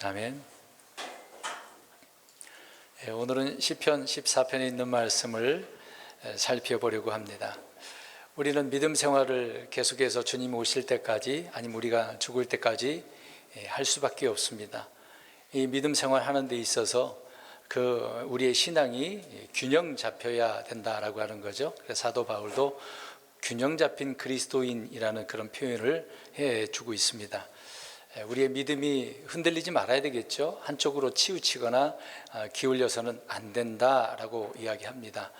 아멘. 오늘은 시편 14편에 있는 말씀을 살펴보려고 합니다. 우리는 믿음 생활을 계속해서 주님 오실 때까지, 아니면 우리가 죽을 때까지 할 수밖에 없습니다. 이 믿음 생활하는 데 있어서 우리의 신앙이 균형 잡혀야 된다라고 하는 거죠. 그래서 사도 바울도 균형 잡힌 그리스도인이라는 그런 표현을 해주고 있습니다. 우리의 믿음이 흔들리지 말아야 되겠죠. 한쪽으로 치우치거나 기울여서는 안 된다라고 이야기합니다.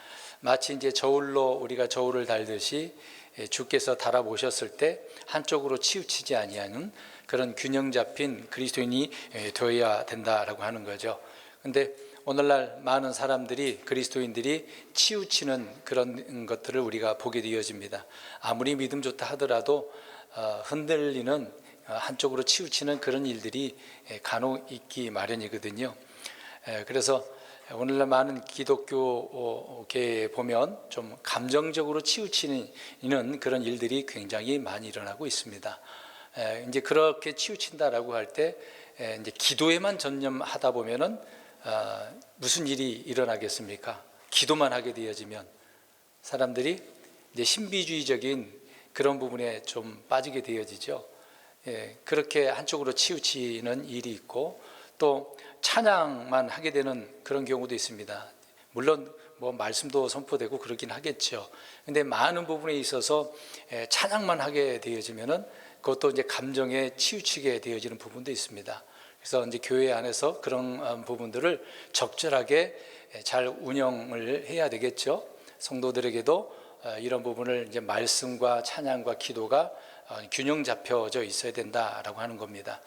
마치 이제 저울로 우리가 저울을 달듯이 주께서 달아보셨을 때 한쪽으로 치우치지 아니하는 그런 균형 잡힌 그리스도인이 되어야 된다라고 하는 거죠. 근데 오늘날 많은 사람들이, 그리스도인들이 치우치는 그런 것들을 우리가 보게 되어집니다. 아무리 믿음 좋다 하더라도 흔들리는, 한쪽으로 치우치는 그런 일들이 간혹 있기 마련이거든요. 그래서 오늘날 많은 기독교계에 보면 좀 감정적으로 치우치는 그런 일들이 굉장히 많이 일어나고 있습니다. 이제 그렇게 치우친다라고 할 때 이제 기도에만 전념하다 보면은 무슨 일이 일어나겠습니까? 기도만 하게 되어지면 사람들이 이제 신비주의적인 그런 부분에 좀 빠지게 되어지죠. 그렇게 한쪽으로 치우치는 일이 있고, 또 찬양만 하게 되는 그런 경우도 있습니다. 물론 뭐 말씀도 선포되고 그러긴 하겠죠. 근데 많은 부분에 있어서 찬양만 하게 되어지면은 그것도 이제 감정에 치우치게 되어지는 부분도 있습니다. 그래서 이제 교회 안에서 그런 부분들을 적절하게 잘 운영을 해야 되겠죠. 성도들에게도 이런 부분을 이제 말씀과 찬양과 기도가 균형 잡혀져 있어야 된다라고 하는 겁니다.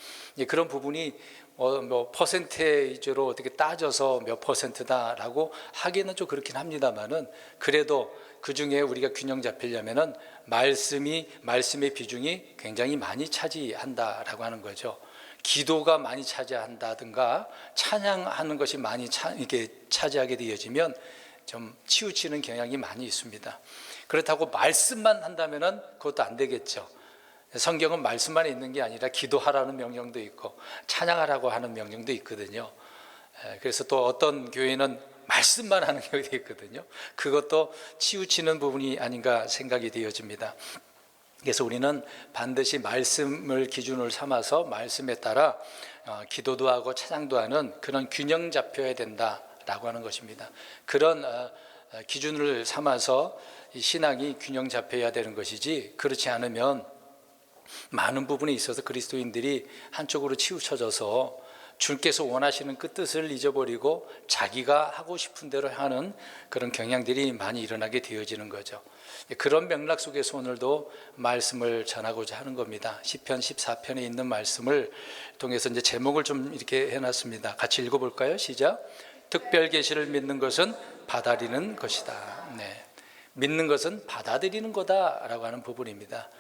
그런 부분이 뭐 퍼센테이지로 어떻게 따져서 몇 퍼센트다라고 하기는 좀 그렇긴 합니다만은, 그래도 그 중에 우리가 균형 잡히려면은 말씀의 비중이 굉장히 많이 차지한다라고 하는 거죠. 기도가 많이 차지한다든가 찬양하는 것이 많이 이렇게 차지하게 되어지면 좀 치우치는 경향이 많이 있습니다. 그렇다고 말씀만 한다면은 그것도 안 되겠죠. 성경은 말씀만 있는 게 아니라 기도하라는 명령도 있고 찬양하라고 하는 명령도 있거든요. 그래서 또 어떤 교회는 말씀만 하는 교회도 있거든요. 그것도 치우치는 부분이 아닌가 생각이 되어집니다. 그래서 우리는 반드시 말씀을 기준으로 삼아서 말씀에 따라 기도도 하고 찬양도 하는 그런 균형 잡혀야 된다라고 하는 것입니다. 그런 기준을 삼아서 이 신앙이 균형 잡혀야 되는 것이지, 그렇지 않으면 많은 부분에 있어서 그리스도인들이 한쪽으로 치우쳐져서 주께서 원하시는 그 뜻을 잊어버리고 자기가 하고 싶은 대로 하는 그런 경향들이 많이 일어나게 되어지는 거죠. 그런 맥락 속에서 오늘도 말씀을 전하고자 하는 겁니다. 시편 14편에 있는 말씀을 통해서 이제 제목을 좀 이렇게 해놨습니다. 같이 읽어볼까요? 시작. 특별 계시를 믿는 것은 받아들이는 것이다. 네. 믿는 것은 받아들이는 거다라고 하는 부분입니다.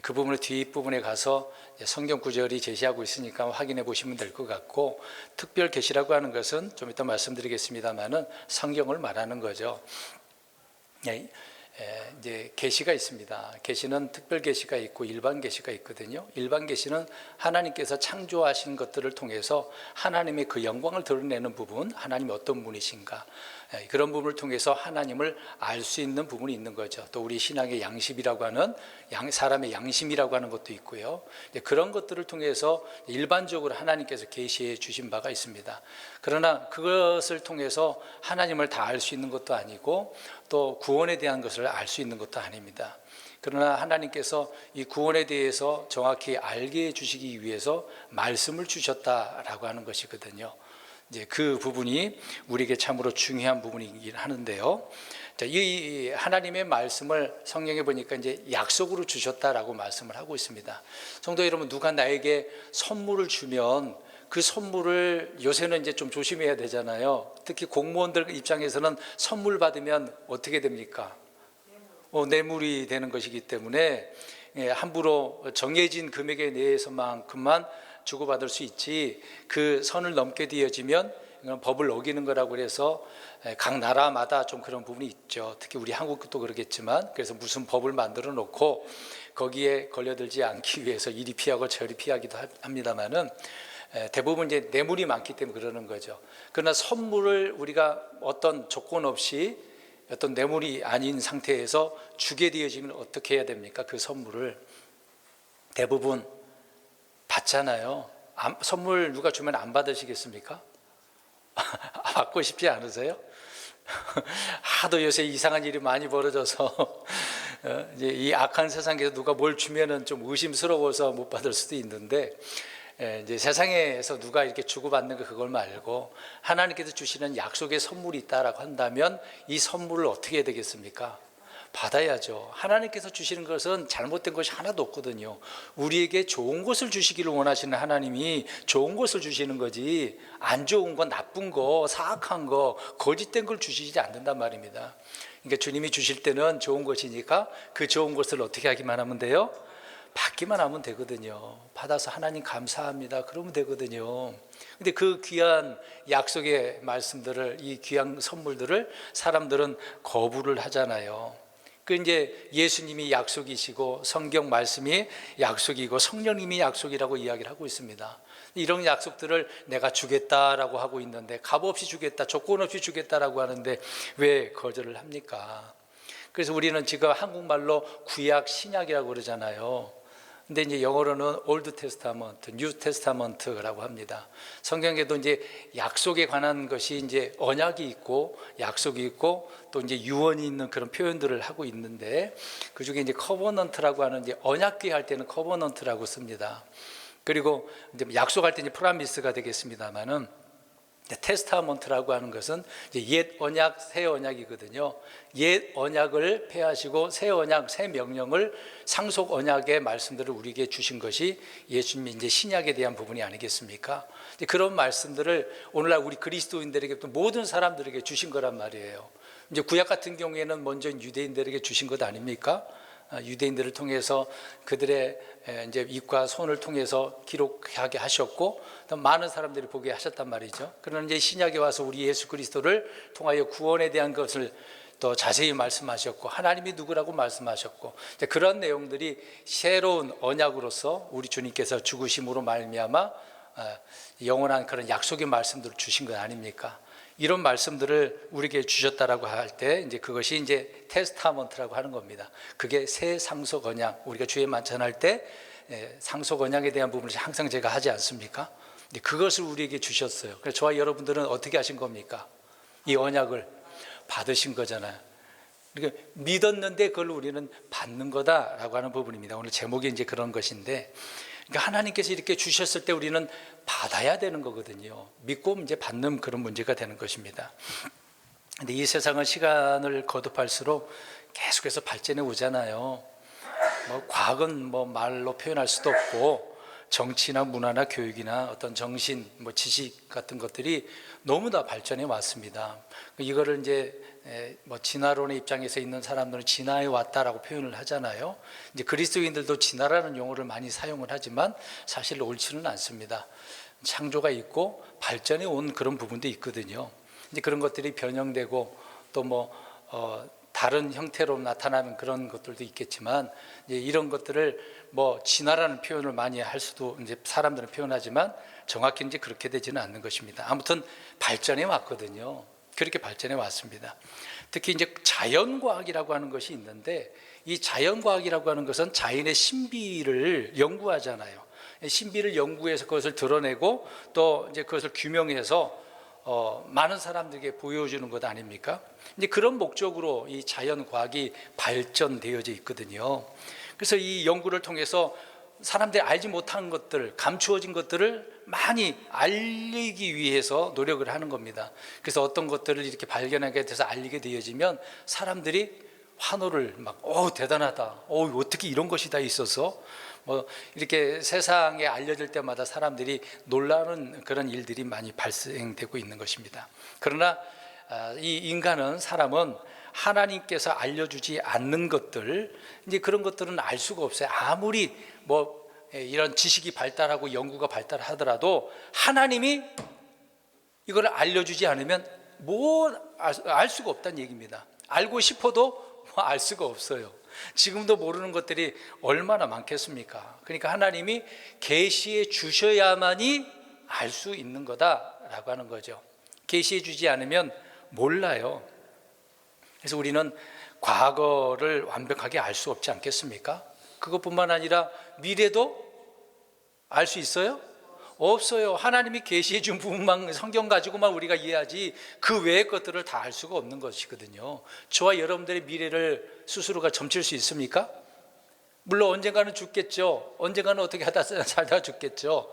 그 부분을 뒷부분에 가서 성경 구절이 제시하고 있으니까 확인해 보시면 될 것 같고, 특별 계시라고 하는 것은 좀 이따 말씀드리겠습니다만은 성경을 말하는 거죠. 이제 계시가 있습니다. 계시는 특별 계시가 있고 일반 계시가 있거든요. 일반 계시는 하나님께서 창조하신 것들을 통해서 하나님의 그 영광을 드러내는 부분, 하나님이 어떤 분이신가, 그런 부분을 통해서 하나님을 알 수 있는 부분이 있는 거죠. 또 우리 신앙의 양심이라고 하는, 사람의 양심이라고 하는 것도 있고요. 그런 것들을 통해서 일반적으로 하나님께서 계시해 주신 바가 있습니다. 그러나 그것을 통해서 하나님을 다 알 수 있는 것도 아니고 또 구원에 대한 것을 알 수 있는 것도 아닙니다. 그러나 하나님께서 이 구원에 대해서 정확히 알게 해주시기 위해서 말씀을 주셨다라고 하는 것이거든요. 이제 그 부분이 우리에게 참으로 중요한 부분이긴 하는데요. 이 하나님의 말씀을 성경에 보니까 이제 약속으로 주셨다라고 말씀을 하고 있습니다. 성도 여러분, 누가 나에게 선물을 주면 그 선물을, 요새는 이제 좀 조심해야 되잖아요. 특히 공무원들 입장에서는 선물 받으면 어떻게 됩니까? 뇌물이 되는 것이기 때문에 함부로 정해진 금액에 내에서만큼만 주고받을 수 있지, 그 선을 넘게 되어지면 법을 어기는 거라고 해서 각 나라마다 좀 그런 부분이 있죠. 특히 우리 한국도 그러겠지만, 그래서 무슨 법을 만들어 놓고 거기에 걸려들지 않기 위해서 이리 피하고 저리 피하기도 합니다만은, 대부분 이제 뇌물이 많기 때문에 그러는 거죠. 그러나 선물을 우리가 어떤 조건 없이 어떤 뇌물이 아닌 상태에서 주게 되어지면 어떻게 해야 됩니까? 그 선물을 대부분 받잖아요. 선물 누가 주면 안 받으시겠습니까? 받고 싶지 않으세요? 하도 요새 이상한 일이 많이 벌어져서 이제 이 악한 세상에서 누가 뭘 주면은 좀 의심스러워서 못 받을 수도 있는데, 이제 세상에서 누가 이렇게 주고받는 거 그걸 말고 하나님께서 주시는 약속의 선물이 있다라고 한다면 이 선물을 어떻게 해야 되겠습니까? 받아야죠. 하나님께서 주시는 것은 잘못된 것이 하나도 없거든요. 우리에게 좋은 것을 주시기를 원하시는 하나님이 좋은 것을 주시는 거지, 안 좋은 거, 나쁜 거, 사악한 거, 거짓된 걸 주시지 않는단 말입니다. 그러니까 주님이 주실 때는 좋은 것이니까 그 좋은 것을 어떻게 하기만 하면 돼요? 받기만 하면 되거든요. 받아서 하나님 감사합니다 그러면 되거든요. 근데 그 귀한 약속의 말씀들을, 이 귀한 선물들을 사람들은 거부를 하잖아요. 그 이제 예수님이 약속이시고 성경 말씀이 약속이고 성령님이 약속이라고 이야기를 하고 있습니다. 이런 약속들을 내가 주겠다라고 하고 있는데, 값없이 주겠다, 조건 없이 주겠다라고 하는데 왜 거절을 합니까? 그래서 우리는 지금 한국말로 구약 신약이라고 그러잖아요. 근데 이제 영어로는 올드 테스타먼트, 뉴 테스타먼트라고 합니다. 성경에도 이제 약속에 관한 것이 이제 언약이 있고 약속이 있고 또 이제 유언이 있는 그런 표현들을 하고 있는데, 그 중에 이제 커버넌트라고 하는, 이제 언약궤 할 때는 커버넌트라고 씁니다. 그리고 이제 약속할 때 이제 프라미스가 되겠습니다만은, 테스타먼트라고 하는 것은 이제 옛 언약, 새 언약이거든요. 옛 언약을 폐하시고 새 언약, 새 명령을, 상속 언약의 말씀들을 우리에게 주신 것이 예수님의 이제 신약에 대한 부분이 아니겠습니까? 그런 말씀들을 오늘날 우리 그리스도인들에게, 또 모든 사람들에게 주신 거란 말이에요. 이제 구약 같은 경우에는 먼저 유대인들에게 주신 것 아닙니까? 유대인들을 통해서 그들의 이제 입과 손을 통해서 기록하게 하셨고, 또 많은 사람들이 보게 하셨단 말이죠. 그러나 이제 신약에 와서 우리 예수 그리스도를 통하여 구원에 대한 것을 또 자세히 말씀하셨고, 하나님이 누구라고 말씀하셨고, 그런 내용들이 새로운 언약으로서 우리 주님께서 죽으심으로 말미암아 영원한 그런 약속의 말씀들을 주신 것 아닙니까? 이런 말씀들을 우리에게 주셨다라고 할 때 이제 그것이 이제 테스타먼트라고 하는 겁니다. 그게 새 상속 언약, 우리가 주에 만찬할 때 상속 언약에 대한 부분을 항상 제가 하지 않습니까? 그것을 우리에게 주셨어요. 그래서 저와 여러분들은 어떻게 하신 겁니까? 이 언약을 받으신 거잖아요. 그러니까 믿었는데 그걸 우리는 받는 거다라고 하는 부분입니다. 오늘 제목이 이제 그런 것인데, 그러니까 하나님께서 이렇게 주셨을 때 우리는 받아야 되는 거거든요. 믿고 이제 받는 그런 문제가 되는 것입니다. 근데 이 세상은 시간을 거듭할수록 계속해서 발전해 오잖아요. 과학은 말로 표현할 수도 없고, 정치나 문화나 교육이나 어떤 정신, 지식 같은 것들이 너무 다 발전해 왔습니다. 이거를 이제 진화론의 입장에서 있는 사람들은 진화해 왔다라고 표현을 하잖아요. 이제 그리스도인들도 진화라는 용어를 많이 사용을 하지만 사실 옳지는 않습니다. 창조가 있고 발전해 온 그런 부분도 있거든요. 이제 그런 것들이 변형되고 또 다른 형태로 나타나는 그런 것들도 있겠지만, 이제 이런 것들을 진화라는 표현을 많이 할 수도 이제 사람들은 표현하지만 정확히 이제 그렇게 되지는 않는 것입니다. 아무튼 발전해 왔거든요. 그렇게 발전해 왔습니다. 특히 이제 자연과학이라고 하는 것이 있는데, 이 자연과학이라고 하는 것은 자연의 신비를 연구하잖아요. 신비를 연구해서 그것을 드러내고 또 이제 그것을 규명해서 많은 사람들에게 보여주는 것 아닙니까? 이제 그런 목적으로 이 자연과학이 발전되어져 있거든요. 그래서 이 연구를 통해서 사람들이 알지 못한 것들, 감추어진 것들을 많이 알리기 위해서 노력을 하는 겁니다. 그래서 어떤 것들을 이렇게 발견하게 돼서 알리게 되어지면 사람들이 환호를 대단하다, 어떻게 이런 것이 다 있어서, 이렇게 세상에 알려질 때마다 사람들이 놀라는 그런 일들이 많이 발생되고 있는 것입니다. 그러나 이 인간은, 사람은 하나님께서 알려주지 않는 것들, 이제 그런 것들은 알 수가 없어요. 아무리 이런 지식이 발달하고 연구가 발달하더라도 하나님이 이걸 알려주지 않으면 알 수가 없다는 얘기입니다. 알고 싶어도 알 수가 없어요. 지금도 모르는 것들이 얼마나 많겠습니까? 그러니까 하나님이 계시해 주셔야만이 알 수 있는 거다라고 하는 거죠. 계시해 주지 않으면 몰라요. 그래서 우리는 과거를 완벽하게 알 수 없지 않겠습니까? 그것뿐만 아니라 미래도 알 수 있어요? 없어요. 하나님이 계시해 준 부분만, 성경 가지고만 우리가 이해하지 그 외의 것들을 다 알 수가 없는 것이거든요. 저와 여러분들의 미래를 스스로가 점칠 수 있습니까? 물론 언젠가는 죽겠죠. 언젠가는 어떻게 하다 살다 죽겠죠.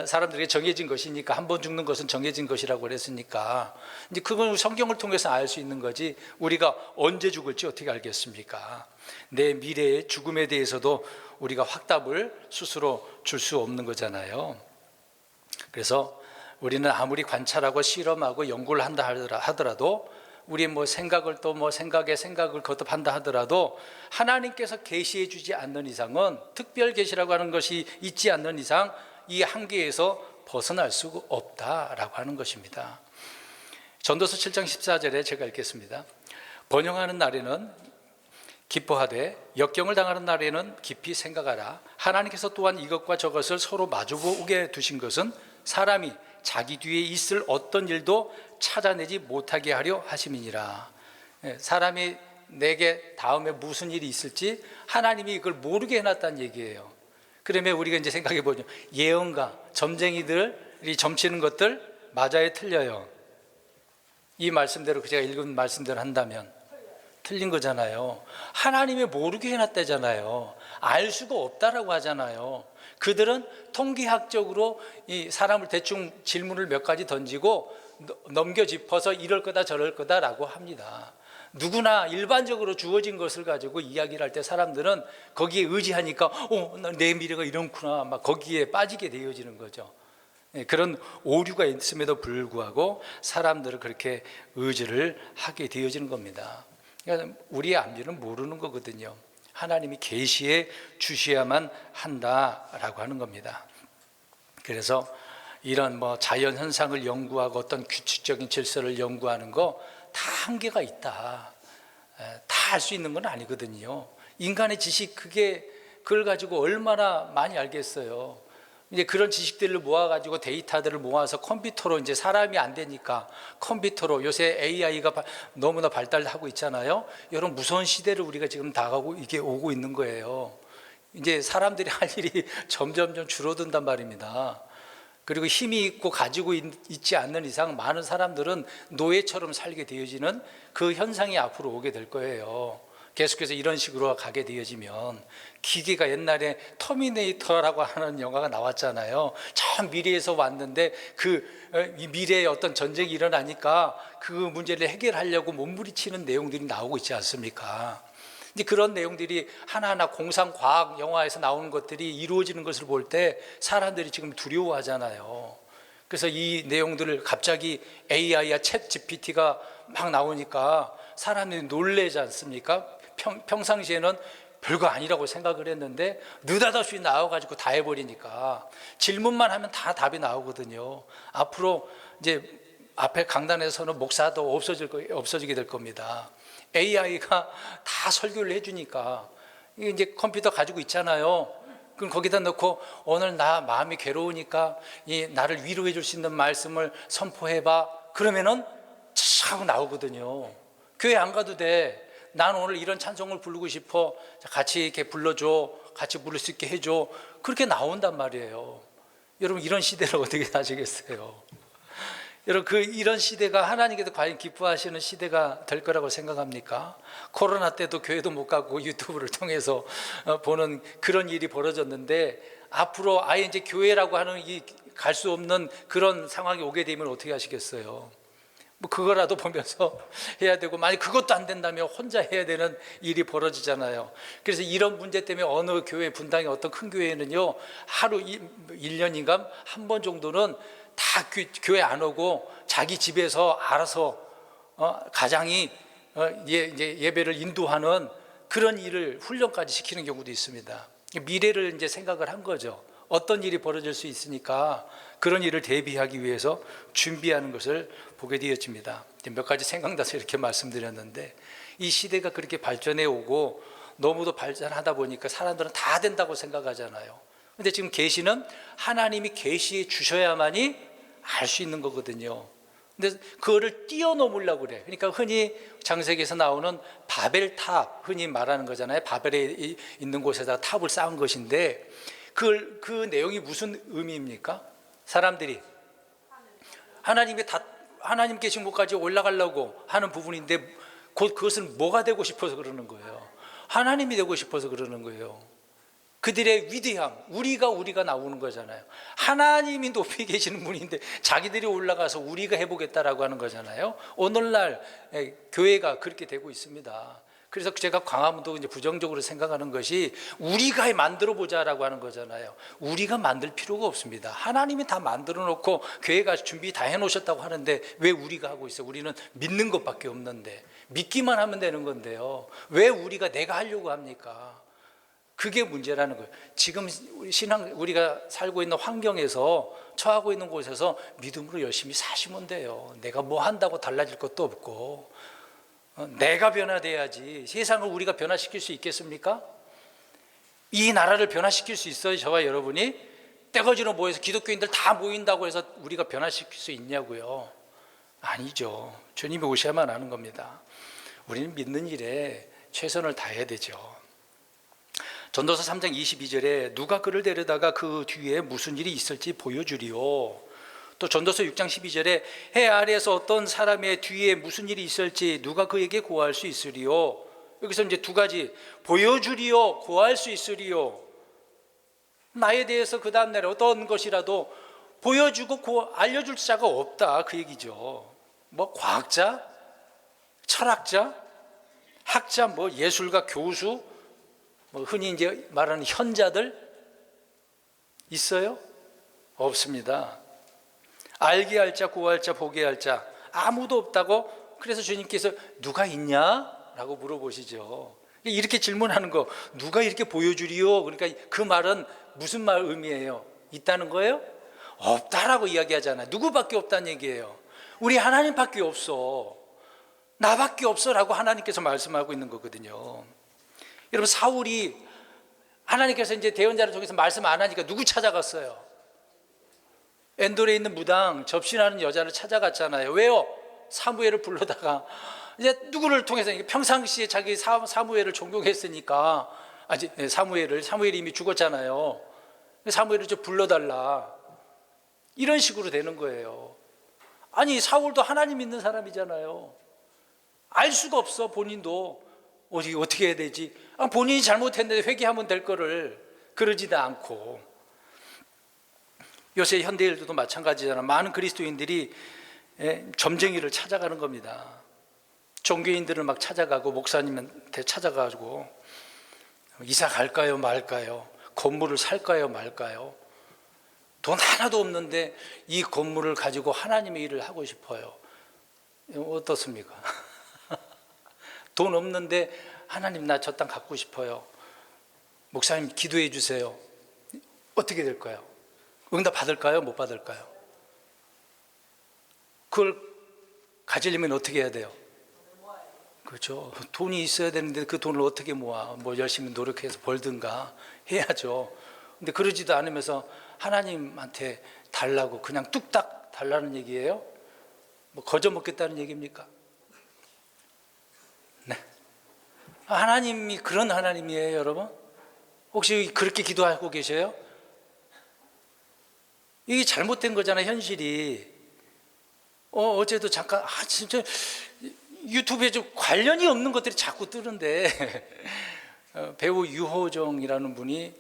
사람들에게 정해진 것이니까, 한 번 죽는 것은 정해진 것이라고 그랬으니까 이제 그건 성경을 통해서 알 수 있는 거지, 우리가 언제 죽을지 어떻게 알겠습니까? 내 미래의 죽음에 대해서도 우리가 확답을 스스로 줄 수 없는 거잖아요. 그래서 우리는 아무리 관찰하고 실험하고 연구를 한다 하더라도, 우리 생각을 또 생각에 생각을 거듭한다 하더라도 하나님께서 계시해 주지 않는 이상은, 특별 계시라고 하는 것이 있지 않는 이상 이 한계에서 벗어날 수가 없다라고 하는 것입니다. 전도서 7장 14절에 제가 읽겠습니다. 번영하는 날에는 기뻐하되 역경을 당하는 날에는 깊이 생각하라. 하나님께서 또한 이것과 저것을 서로 마주보게 두신 것은 사람이 자기 뒤에 있을 어떤 일도 찾아내지 못하게 하려 하심이니라. 사람이 내게 다음에 무슨 일이 있을지 하나님이 이걸 모르게 해놨다는 얘기예요. 그러면 우리가 이제 생각해 보죠. 예언가, 점쟁이들이 점치는 것들 맞아요, 틀려요? 이 말씀대로, 제가 읽은 말씀대로 한다면 틀린 거잖아요. 하나님이 모르게 해놨다잖아요. 알 수가 없다라고 하잖아요. 그들은 통계학적으로 이 사람을 대충 질문을 몇 가지 던지고 넘겨 짚어서 이럴 거다 저럴 거다라고 합니다. 누구나 일반적으로 주어진 것을 가지고 이야기를 할 때 사람들은 거기에 의지하니까 내 미래가 이렇구나, 막 거기에 빠지게 되어지는 거죠. 그런 오류가 있음에도 불구하고 사람들은 그렇게 의지를 하게 되어지는 겁니다. 그러니까 우리의 앞일은 모르는 거거든요. 하나님이 계시해 주셔야만 한다라고 하는 겁니다. 그래서 이런 자연 현상을 연구하고 어떤 규칙적인 질서를 연구하는 거 다 한계가 있다. 다 알 수 있는 건 아니거든요. 인간의 지식, 그걸 가지고 얼마나 많이 알겠어요. 이제 그런 지식들을 모아가지고 데이터들을 모아서 컴퓨터로, 이제 사람이 안 되니까 컴퓨터로, 요새 AI가 너무나 발달하고 있잖아요. 이런 무서운 시대를 우리가 지금 이게 오고 있는 거예요. 이제 사람들이 할 일이 점점 줄어든단 말입니다. 그리고 힘이 있고 가지고 있지 않는 이상 많은 사람들은 노예처럼 살게 되어지는 그 현상이 앞으로 오게 될 거예요. 계속해서 이런 식으로 가게 되어지면, 기계가 옛날에 터미네이터라고 하는 영화가 나왔잖아요. 저 미래에서 왔는데 이 미래에 어떤 전쟁이 일어나니까 그 문제를 해결하려고 몸부림치는 내용들이 나오고 있지 않습니까? 이제 그런 내용들이 하나하나 공상과학 영화에서 나오는 것들이 이루어지는 것을 볼 때 사람들이 지금 두려워하잖아요. 그래서 이 내용들을 갑자기 AI와 챗 GPT가 막 나오니까 사람들이 놀라지 않습니까? 평상시에는 별거 아니라고 생각을 했는데 느닷없이 나와가지고 다 해버리니까 질문만 하면 다 답이 나오거든요. 앞으로 이제 앞에 강단에서는 목사도 없어지게 될 겁니다. AI가 다 설교를 해주니까, 이게 이제 컴퓨터 가지고 있잖아요. 그럼 거기다 넣고 오늘 나 마음이 괴로우니까 나를 위로해 줄 수 있는 말씀을 선포해봐. 그러면은 촥 하고 나오거든요. 교회 안 가도 돼. 난 오늘 이런 찬송을 부르고 싶어. 같이 이렇게 불러줘. 같이 부를 수 있게 해줘. 그렇게 나온단 말이에요. 여러분, 이런 시대를 어떻게 사시겠어요? 여러분, 이런 시대가 하나님께서 과연 기뻐하시는 시대가 될 거라고 생각합니까? 코로나 때도 교회도 못 가고 유튜브를 통해서 보는 그런 일이 벌어졌는데, 앞으로 아예 이제 교회라고 하는 갈 수 없는 그런 상황이 오게 되면 어떻게 하시겠어요? 그거라도 보면서 해야 되고, 만약 그것도 안 된다면 혼자 해야 되는 일이 벌어지잖아요. 그래서 이런 문제 때문에 어느 교회 분당의 어떤 큰 교회는요, 하루 1년인가 한 번 정도는 다 교회 안 오고 자기 집에서 알아서 가장이 이제 예배를 인도하는 그런 일을 훈련까지 시키는 경우도 있습니다. 미래를 이제 생각을 한 거죠. 어떤 일이 벌어질 수 있으니까 그런 일을 대비하기 위해서 준비하는 것을 보게 되었습니다. 몇 가지 생각나서 이렇게 말씀드렸는데, 이 시대가 그렇게 발전해 오고 너무도 발전하다 보니까 사람들은 다 된다고 생각하잖아요. 근데 지금 계시는 하나님이 계시해 주셔야만이 알 수 있는 거거든요. 근데 그거를 뛰어넘으려고 그래. 그러니까 흔히 창세기에서 나오는 바벨탑, 흔히 말하는 거잖아요. 바벨에 있는 곳에다가 탑을 쌓은 것인데 그 내용이 무슨 의미입니까? 사람들이 하나님 계신 곳까지 올라가려고 하는 부분인데 곧 그것은 뭐가 되고 싶어서 그러는 거예요. 하나님이 되고 싶어서 그러는 거예요. 그들의 위대함, 우리가 나오는 거잖아요. 하나님이 높이 계시는 분인데 자기들이 올라가서 우리가 해보겠다라고 하는 거잖아요. 오늘날 교회가 그렇게 되고 있습니다. 그래서 제가 광화문도 이제 부정적으로 생각하는 것이 우리가 만들어 보자라고 하는 거잖아요. 우리가 만들 필요가 없습니다. 하나님이 다 만들어 놓고 교회가 준비 다 해놓으셨다고 하는데 왜 우리가 하고 있어요? 우리는 믿는 것밖에 없는데, 믿기만 하면 되는 건데요. 왜 내가 하려고 합니까? 그게 문제라는 거예요. 지금 우리가 살고 있는 환경에서, 처하고 있는 곳에서 믿음으로 열심히 사시면 돼요. 내가 뭐 한다고 달라질 것도 없고, 내가 변화돼야지. 세상을 우리가 변화시킬 수 있겠습니까? 이 나라를 변화시킬 수 있어요, 저와 여러분이? 떼거지로 모여서 기독교인들 다 모인다고 해서 우리가 변화시킬 수 있냐고요? 아니죠. 주님이 오셔야만 하는 겁니다. 우리는 믿는 일에 최선을 다해야 되죠. 전도서 3장 22절에 누가 그를 데려다가 그 뒤에 무슨 일이 있을지 보여주리요. 또 전도서 6장 12절에 해 아래에서 어떤 사람의 뒤에 무슨 일이 있을지 누가 그에게 고할 수 있으리요. 여기서 이제 두 가지, 보여주리요, 고할 수 있으리요. 나에 대해서 그 다음날에 어떤 것이라도 보여주고 알려줄 자가 없다, 그 얘기죠. 뭐 과학자, 철학자, 학자, 뭐 예술가, 교수, 뭐 흔히 이제 말하는 현자들 있어요? 없습니다. 알게 할 자, 구할 자, 보게 할 자 아무도 없다고. 그래서 주님께서 누가 있냐? 라고 물어보시죠. 이렇게 질문하는 거, 누가 이렇게 보여주리요? 그러니까 그 말은 무슨 말 의미예요? 있다는 거예요? 없다라고 이야기하잖아요. 누구밖에 없다는 얘기예요. 우리 하나님밖에 없어. 나밖에 없어라고 하나님께서 말씀하고 있는 거거든요. 여러분, 사울이 하나님께서 이제 대언자를 통해서 말씀 안 하니까 누구 찾아갔어요? 엔돌에 있는 무당 접신하는 여자를 찾아갔잖아요. 왜요? 사무엘을 불러다가 이제 누구를 통해서, 평상시에 자기 사무엘을 존경했으니까, 사무엘이 이미 죽었잖아요. 사무엘을 좀 불러달라, 이런 식으로 되는 거예요. 아니, 사울도 하나님 믿는 사람이잖아요. 알 수가 없어. 본인도 어떻게 해야 되지? 본인이 잘못했는데 회개하면 될 거를 그러지도 않고. 요새 현대인들도 마찬가지잖아. 많은 그리스도인들이 점쟁이를 찾아가는 겁니다. 종교인들을 막 찾아가고 목사님한테 찾아가지고 이사 갈까요 말까요? 건물을 살까요 말까요? 돈 하나도 없는데 이 건물을 가지고 하나님의 일을 하고 싶어요. 어떻습니까? 돈 없는데 하나님, 나 저 땅 갖고 싶어요. 목사님 기도해 주세요. 어떻게 될까요? 응답 받을까요? 못 받을까요? 그걸 가지려면 어떻게 해야 돼요? 그렇죠. 돈이 있어야 되는데 그 돈을 어떻게 모아? 뭐 열심히 노력해서 벌든가 해야죠. 근데 그러지도 않으면서 하나님한테 달라고 그냥 뚝딱 달라는 얘기예요? 뭐 거저 먹겠다는 얘기입니까? 네. 하나님이 그런 하나님이에요, 여러분? 혹시 그렇게 기도하고 계셔요? 이게 잘못된 거잖아요, 현실이. 어제도 잠깐, 진짜 유튜브에 좀 관련이 없는 것들이 자꾸 뜨는데 배우 유호정이라는 분이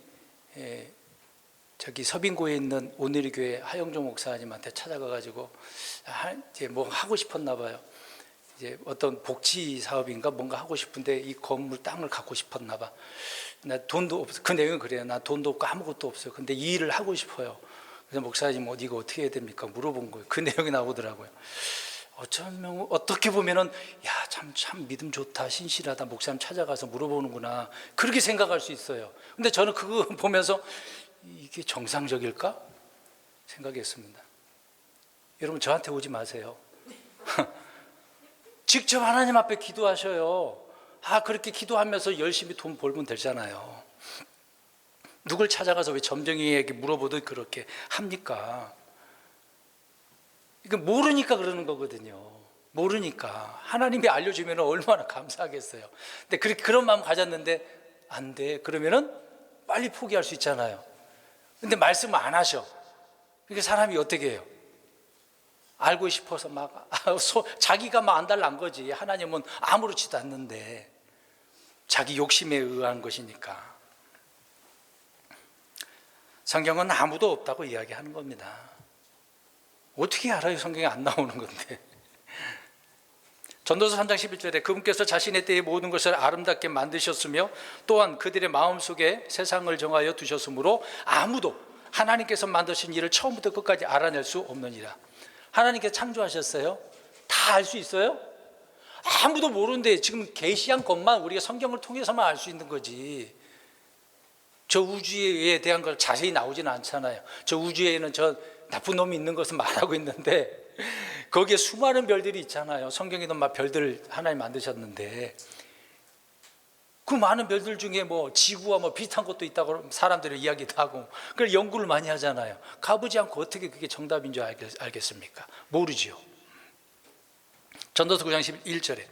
저기 서빙고에 있는 오늘의 교회 하영종 목사님한테 찾아가가지고 이제 뭐 하고 싶었나 봐요. 이제 어떤 복지 사업인가 뭔가 하고 싶은데 이 건물 땅을 갖고 싶었나 봐. 나 돈도 없어. 그 내용은 그래요. 나 돈도 없고 아무것도 없어요. 근데 이 일을 하고 싶어요. 그래서 목사님, 이거 어떻게 해야 됩니까? 물어본 거예요. 그 내용이 나오더라고요. 어쩌면 어떻게 보면은 참 믿음 좋다, 신실하다, 목사님 찾아가서 물어보는구나, 그렇게 생각할 수 있어요. 근데 저는 그거 보면서 이게 정상적일까 생각했습니다. 여러분, 저한테 오지 마세요. 직접 하나님 앞에 기도하셔요. 그렇게 기도하면서 열심히 돈 벌면 되잖아요. 누굴 찾아가서 왜 점쟁이에게 물어보듯 그렇게 합니까? 이거 모르니까 그러는 거거든요. 모르니까. 하나님이 알려주면 얼마나 감사하겠어요. 근데 그런 마음 가졌는데 안 돼. 그러면은 빨리 포기할 수 있잖아요. 근데 말씀 안 하셔. 그러니까 사람이 어떻게 해요? 알고 싶어서 막 자기가 막 안달난 거지. 하나님은 아무렇지도 않는데 자기 욕심에 의한 것이니까. 성경은 아무도 없다고 이야기하는 겁니다. 어떻게 알아요? 성경에 안 나오는 건데. 전도서 3장 11절에 그분께서 자신의 때에 모든 것을 아름답게 만드셨으며 또한 그들의 마음속에 세상을 정하여 두셨으므로 아무도 하나님께서 만드신 일을 처음부터 끝까지 알아낼 수 없느니라. 하나님께서 창조하셨어요? 다 알 수 있어요? 아무도 모르는데 지금 계시한 것만 우리가 성경을 통해서만 알 수 있는 거지. 저 우주에 대한 걸 자세히 나오지는 않잖아요. 저 우주에는 저 나쁜 놈이 있는 것을 말하고 있는데 거기에 수많은 별들이 있잖아요. 성경에도 막 별들을 하나님 만드셨는데 그 많은 별들 중에 뭐 지구와 뭐 비슷한 것도 있다고 사람들이 이야기도 하고 그걸 연구를 많이 하잖아요. 가보지 않고 어떻게 그게 정답인 줄 알겠습니까? 모르지요. 전도서 9장 11절에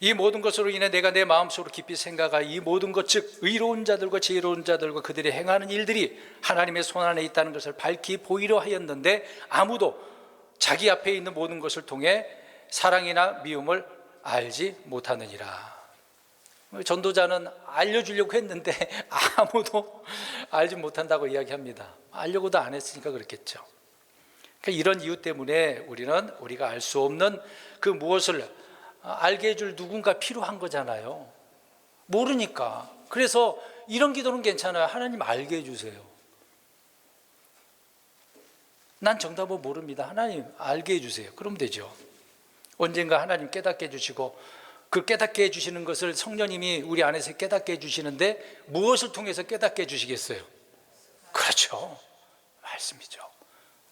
이 모든 것으로 인해 내가 내 마음속으로 깊이 생각하여 이 모든 것 즉 의로운 자들과 지혜로운 자들과 그들이 행하는 일들이 하나님의 손 안에 있다는 것을 밝히 보이려 하였는데 아무도 자기 앞에 있는 모든 것을 통해 사랑이나 미움을 알지 못하느니라. 전도자는 알려주려고 했는데 아무도 알지 못한다고 이야기합니다. 알려고도 안 했으니까 그렇겠죠. 그러니까 이런 이유 때문에 우리가 알 수 없는 그 무엇을 알게 해줄 누군가 필요한 거잖아요. 모르니까. 그래서 이런 기도는 괜찮아요. 하나님 알게 해주세요. 난 정답은 모릅니다. 하나님 알게 해주세요. 그러면 되죠. 언젠가 하나님 깨닫게 해주시고 그 깨닫게 해주시는 것을 성령님이 우리 안에서 깨닫게 해주시는데 무엇을 통해서 깨닫게 해주시겠어요? 그렇죠. 말씀이죠.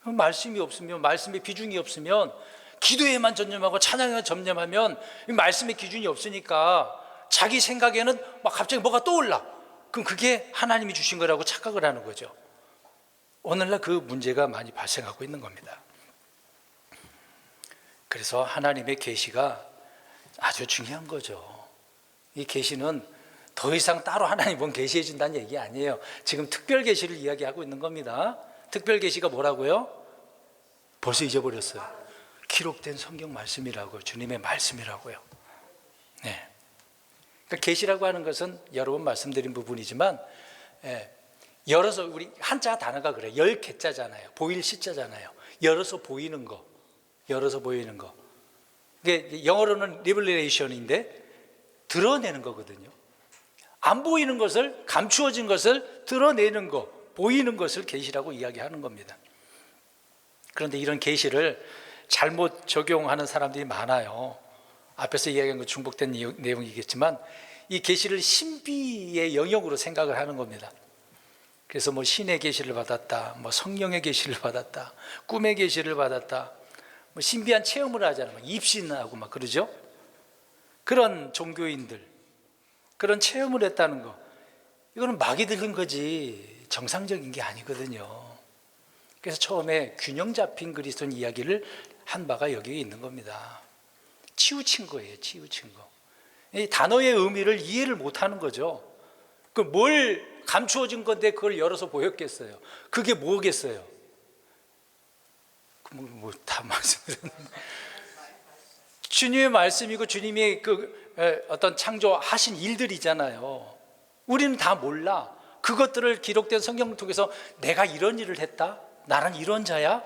말씀이 없으면, 말씀의 비중이 없으면, 기도에만 전념하고 찬양에만 전념하면 말씀의 기준이 없으니까 자기 생각에는 막 갑자기 뭐가 떠올라. 그럼 그게 하나님이 주신 거라고 착각을 하는 거죠. 오늘날 그 문제가 많이 발생하고 있는 겁니다. 그래서 하나님의 계시가 아주 중요한 거죠. 이 계시는 더 이상 따로 하나님은 계시해 준다는 얘기 아니에요. 지금 특별 계시를 이야기하고 있는 겁니다. 특별 계시가 뭐라고요? 벌써 잊어버렸어요. 기록된 성경 말씀이라고요. 주님의 말씀이라고요. 네. 그러니까 계시라고 하는 것은 여러 번 말씀드린 부분이지만 열어서 우리 한자 단어가 그래요. 열 개자잖아요. 보일 시자잖아요. 열어서 보이는 거. 열어서 보이는 거. 이게 영어로는 revelation인데 드러내는 거거든요. 안 보이는 것을, 감추어진 것을 드러내는 거, 보이는 것을 계시라고 이야기하는 겁니다. 그런데 이런 계시를 잘못 적용하는 사람들이 많아요. 앞에서 이야기한 거 중복된 내용이겠지만 이 계시를 신비의 영역으로 생각을 하는 겁니다. 그래서 뭐 신의 계시를 받았다, 뭐 성령의 계시를 받았다, 꿈의 계시를 받았다, 뭐 신비한 체험을 하잖아요. 막 입신하고 막 그러죠. 그런 종교인들, 그런 체험을 했다는 거, 이거는 막이 들린 거지 정상적인 게 아니거든요. 그래서 처음에 균형 잡힌 그리스도인 이야기를 한 바가 여기에 있는 겁니다. 치우친 거예요. 치우친 거. 이 단어의 의미를 이해를 못하는 거죠. 그 뭘 감추어진 건데 그걸 열어서 보였겠어요? 그게 뭐겠어요? 뭐 다 말씀드렸는데 주님의 말씀이고 주님이 그 어떤 창조하신 일들이잖아요. 우리는 다 몰라. 그것들을 기록된 성경을 통해서 내가 이런 일을 했다, 나는 이런 자야,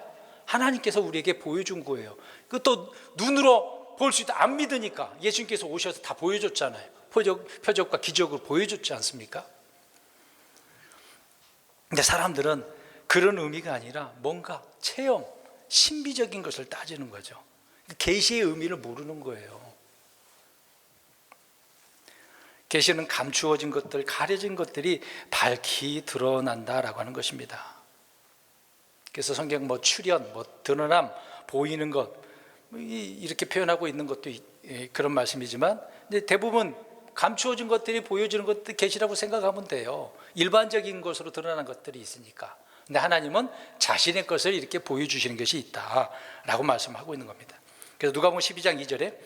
하나님께서 우리에게 보여준 거예요. 그것도 눈으로 볼 수 있다. 안 믿으니까 예수님께서 오셔서 다 보여줬잖아요. 표적과 기적으로 보여줬지 않습니까? 근데 사람들은 그런 의미가 아니라 뭔가 체험, 신비적인 것을 따지는 거죠. 계시의 의미를 모르는 거예요. 계시는 감추어진 것들, 가려진 것들이 밝히 드러난다라고 하는 것입니다. 그래서 성경 뭐 출현, 뭐 드러남, 보이는 것 이렇게 표현하고 있는 것도 그런 말씀이지만 대부분 감추어진 것들이 보여주는 것들 계시라고 생각하면 돼요. 일반적인 것으로 드러나는 것들이 있으니까. 근데 하나님은 자신의 것을 이렇게 보여주시는 것이 있다라고 말씀하고 있는 겁니다. 그래서 누가복음 12장 2절에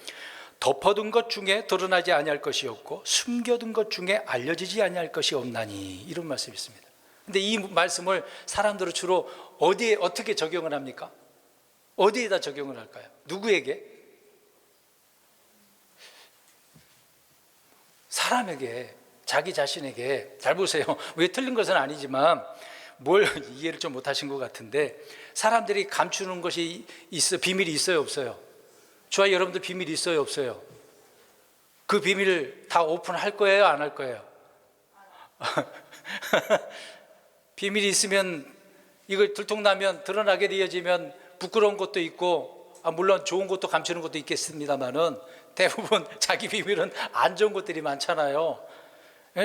덮어둔 것 중에 드러나지 아니할 것이 없고 숨겨둔 것 중에 알려지지 아니할 것이 없나니, 이런 말씀이 있습니다. 근데 이 말씀을 사람들은 주로 어디에 어떻게 적용을 합니까? 어디에다 적용을 할까요? 누구에게? 사람에게, 자기 자신에게. 잘 보세요. 왜 틀린 것은 아니지만 뭘 이해를 좀 못하신 것 같은데, 사람들이 감추는 것이 비밀이 있어요, 없어요? 저와 여러분들 비밀이 있어요, 없어요? 그 비밀을 다 오픈할 거예요, 안 할 거예요? 비밀이 있으면, 이걸 들통나면, 드러나게 되어지면 부끄러운 것도 있고, 물론 좋은 것도 감추는 것도 있겠습니다만은 대부분 자기 비밀은 안 좋은 것들이 많잖아요.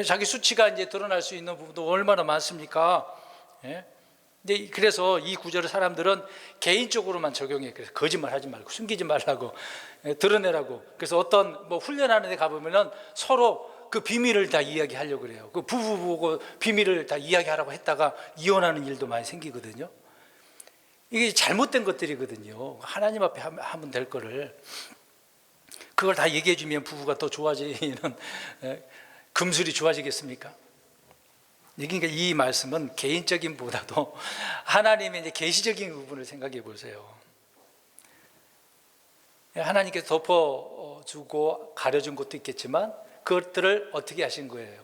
자기 수치가 이제 드러날 수 있는 부분도 얼마나 많습니까? 근데 그래서 이 구절을 사람들은 개인적으로만 적용해. 그래서 거짓말하지 말고, 숨기지 말라고, 드러내라고. 그래서 어떤 훈련하는 데 가보면은 서로 그 비밀을 다 이야기하려고 그래요. 그 부부 보고 비밀을 다 이야기하라고 했다가 이혼하는 일도 많이 생기거든요. 이게 잘못된 것들이거든요. 하나님 앞에 하면 될 거를, 그걸 다 얘기해 주면 부부가 더 좋아지는, 금술이 좋아지겠습니까? 그러니까 이 말씀은 개인적인 보다도 하나님의 이제 계시적인 부분을 생각해 보세요. 하나님께서 덮어주고 가려준 것도 있겠지만 그것들을 어떻게 하신 거예요?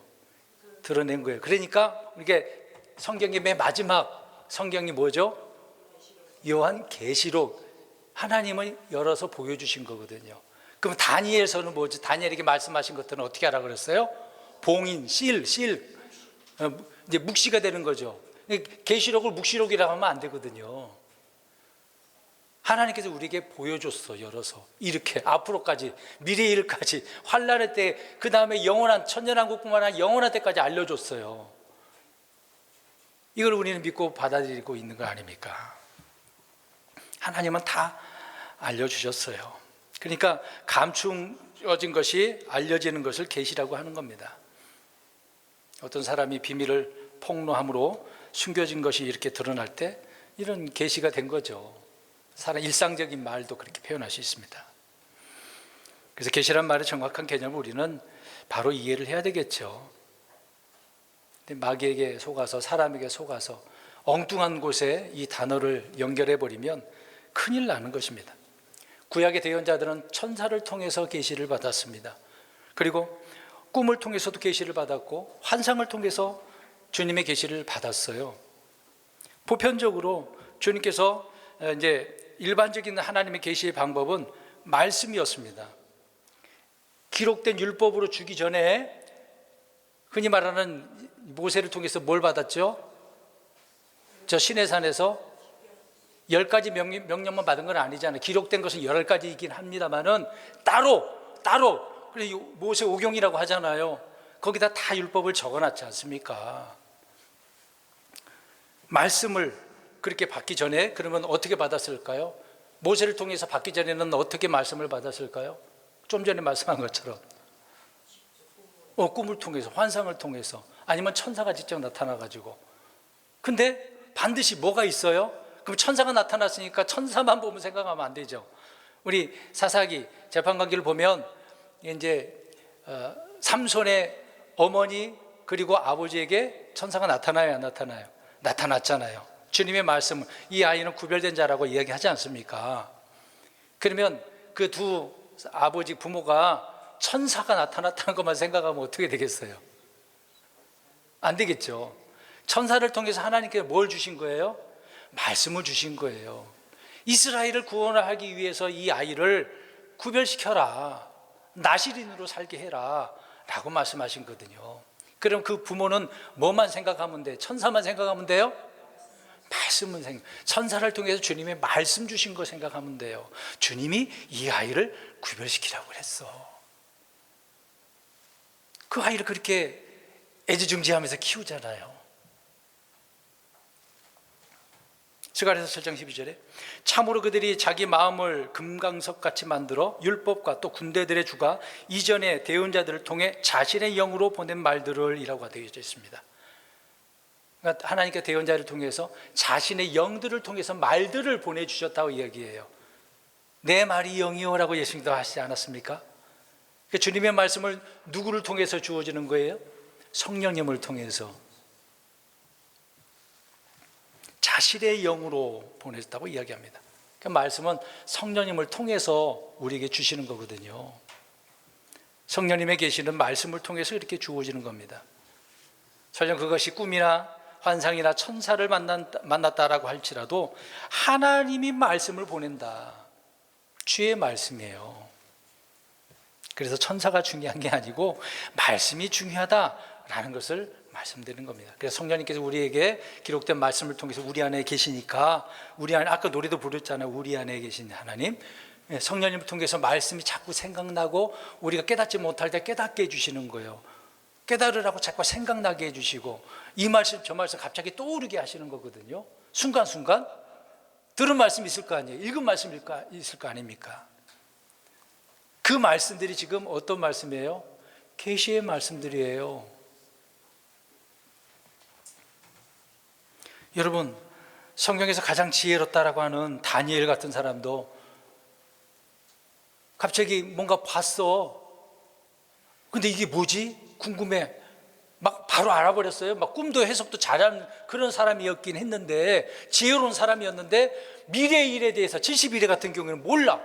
드러낸 거예요. 그러니까 이게 성경의 맨 마지막 성경이 뭐죠? 요한 계시록. 하나님을 열어서 보여주신 거거든요. 그럼 다니엘서는 뭐죠? 다니엘에게 말씀하신 것들은 어떻게 하라고 그랬어요? 봉인, 실, 이제 묵시가 되는 거죠. 계시록을 묵시록이라고 하면 안 되거든요. 하나님께서 우리에게 보여줬어, 열어서. 이렇게 앞으로까지, 미래의 일까지, 환난의 때, 그 다음에 영원한, 천년왕국뿐만 아니라 영원한 때까지 알려줬어요. 이걸 우리는 믿고 받아들이고 있는 거 아닙니까? 하나님은 다 알려주셨어요. 그러니까 감추어진 것이 알려지는 것을 계시라고 하는 겁니다. 어떤 사람이 비밀을 폭로함으로 숨겨진 것이 이렇게 드러날 때 이런 계시가 된 거죠. 사람 일상적인 말도 그렇게 표현할 수 있습니다. 그래서 계시란 말의 정확한 개념을 우리는 바로 이해를 해야 되겠죠. 근데 마귀에게 속아서, 사람에게 속아서 엉뚱한 곳에 이 단어를 연결해 버리면 큰일 나는 것입니다. 구약의 대언자들은 천사를 통해서 계시를 받았습니다. 그리고 꿈을 통해서도 계시를 받았고 환상을 통해서 주님의 계시를 받았어요. 보편적으로 주님께서 이제 일반적인 하나님의 계시의 방법은 말씀이었습니다. 기록된 율법으로 주기 전에 흔히 말하는 모세를 통해서 뭘 받았죠? 저 시내산에서 10가지 명령만 받은 건 아니잖아요. 기록된 것은 10가지이긴 합니다만은 따로 모세 오경이라고 하잖아요. 거기다 다 율법을 적어놨지 않습니까? 말씀을 그렇게 받기 전에 그러면 어떻게 받았을까요? 모세를 통해서 받기 전에는 어떻게 말씀을 받았을까요? 좀 전에 말씀한 것처럼 꿈을 통해서, 환상을 통해서, 아니면 천사가 직접 나타나가지고. 근데 반드시 뭐가 있어요? 그럼 천사가 나타났으니까 천사만 보면 생각하면 안 되죠. 우리 사사기 재판관계를 보면 이제 삼손의 어머니 그리고 아버지에게 천사가 나타나요, 안 나타나요? 나타났잖아요. 주님의 말씀, 이 아이는 구별된 자라고 이야기하지 않습니까? 그러면 그 두 아버지 부모가 천사가 나타났다는 것만 생각하면 어떻게 되겠어요? 안 되겠죠. 천사를 통해서 하나님께서 뭘 주신 거예요? 말씀을 주신 거예요. 이스라엘을 구원하기 위해서 이 아이를 구별시켜라, 나시린으로 살게 해라 라고 말씀하신 거거든요. 그럼 그 부모는 뭐만 생각하면 돼요? 천사만 생각하면 돼요? 말씀은 천사를 통해서 주님의 말씀 주신 거 생각하면 돼요. 주님이 이 아이를 구별시키라고 그랬어. 그 아이를 그렇게 애지중지하면서 키우잖아요. 스가랴서 7장 12절에 참으로 그들이 자기 마음을 금강석같이 만들어 율법과 또 군대들의 주가 이전의 대언자들을 통해 자신의 영으로 보낸 말들을 이라고 되어져 있습니다. 그러니까 하나님께 대언자를 통해서 자신의 영들을 통해서 말들을 보내주셨다고 이야기해요. 내 말이 영이요라고 예수님도 하시지 않았습니까? 그러니까 주님의 말씀을 누구를 통해서 주어지는 거예요? 성령님을 통해서 자신의 영으로 보내셨다고 이야기합니다. 그 말씀은 성령님을 통해서 우리에게 주시는 거거든요. 성령님의 계시는 말씀을 통해서 이렇게 주어지는 겁니다. 설령 그것이 꿈이나 환상이나 천사를 만났다라고 할지라도 하나님이 말씀을 보낸다. 주의 말씀이에요. 그래서 천사가 중요한 게 아니고 말씀이 중요하다라는 것을 말씀드리는 겁니다. 그래서 성령님께서 우리에게 기록된 말씀을 통해서 우리 안에 계시니까, 우리 안에 아까 노래도 부르잖아요. 우리 안에 계신 하나님, 성령님을 통해서 말씀이 자꾸 생각나고 우리가 깨닫지 못할 때 깨닫게 해주시는 거예요. 깨달으라고 자꾸 생각나게 해주시고 이 말씀 저 말씀 갑자기 떠오르게 하시는 거거든요. 순간순간 들은 말씀 있을 거 아니에요. 읽은 말씀 있을 거 아닙니까? 그 말씀들이 지금 어떤 말씀이에요? 계시의 말씀들이에요. 여러분, 성경에서 가장 지혜롭다라고 하는 다니엘 같은 사람도 갑자기 뭔가 봤어. 근데 이게 뭐지? 궁금해. 막 바로 알아버렸어요. 막 꿈도 해석도 잘하는 그런 사람이었긴 했는데, 지혜로운 사람이었는데 미래의 일에 대해서 71회 같은 경우에는 몰라.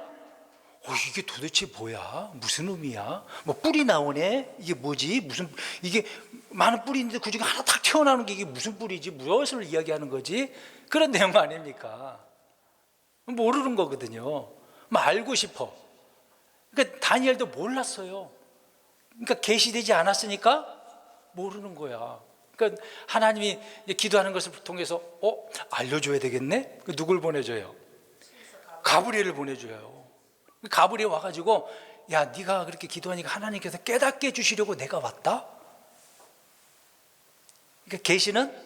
이게 도대체 뭐야? 무슨 의미야? 뭐 뿔이 나오네? 이게 뭐지? 무슨, 이게 많은 뿔이 있는데 그 중에 하나 딱 튀어나오는 게 이게 무슨 뿔이지? 무엇을 이야기하는 거지? 그런 내용 아닙니까? 모르는 거거든요. 알고 싶어. 그러니까 다니엘도 몰랐어요. 그러니까 계시되지 않았으니까 모르는 거야. 그러니까 하나님이 기도하는 것을 통해서 알려줘야 되겠네? 누굴 보내줘요? 가브리엘을 보내줘요. 가브리엘 와가지고, 야, 네가 그렇게 기도하니까 하나님께서 깨닫게 해주시려고 내가 왔다? 그러니까 계시는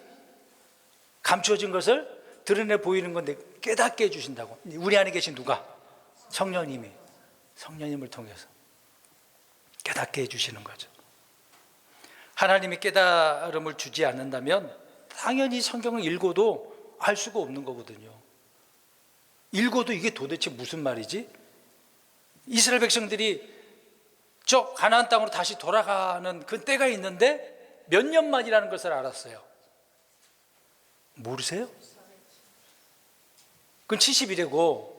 감추어진 것을 드러내 보이는 건데 깨닫게 해주신다고. 우리 안에 계신 누가? 성령님이. 성령님을 통해서 깨닫게 해주시는 거죠. 하나님이 깨달음을 주지 않는다면 당연히 성경을 읽어도 알 수가 없는 거거든요. 읽어도 이게 도대체 무슨 말이지? 이스라엘 백성들이 저 가나안 땅으로 다시 돌아가는 그 때가 있는데 몇 년 만이라는 것을 알았어요. 모르세요? 그건 70일이고,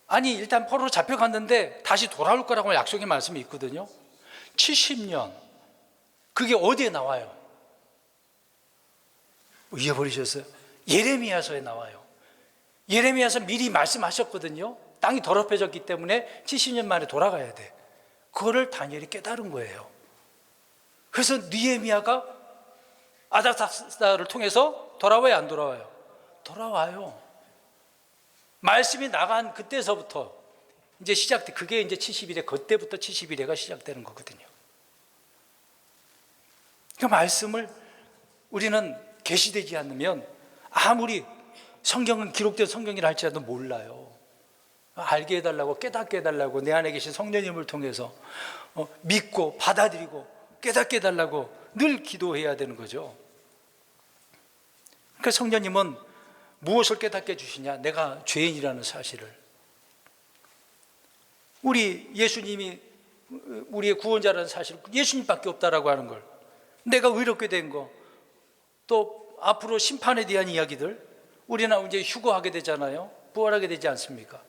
아니 일단 포로로 잡혀갔는데 다시 돌아올 거라고 약속의 말씀이 있거든요. 70년. 그게 어디에 나와요? 잊어버리셨어요? 예레미야서에 나와요. 예레미야서 미리 말씀하셨거든요. 땅이 더럽혀졌기 때문에 70년 만에 돌아가야 돼. 그거를 다니엘이 깨달은 거예요. 그래서 느헤미야가 아닥사스다를 통해서 돌아와요, 안 돌아와요? 돌아와요. 말씀이 나간 그때서부터 이제 시작돼. 그게 이제 70일에, 그때부터 70일에가 시작되는 거거든요. 그 말씀을 우리는 계시되지 않으면 아무리 성경은 기록된 성경이라 할지라도 몰라요. 알게 해달라고, 깨닫게 해달라고, 내 안에 계신 성령님을 통해서 믿고 받아들이고 깨닫게 해달라고 늘 기도해야 되는 거죠. 그러니까 성령님은 무엇을 깨닫게 해주시냐? 내가 죄인이라는 사실을. 우리 예수님이 우리의 구원자라는 사실, 예수님밖에 없다라고 하는 걸, 내가 의롭게 된 거, 또 앞으로 심판에 대한 이야기들, 우리는 이제 휴거하게 되잖아요. 부활하게 되지 않습니까?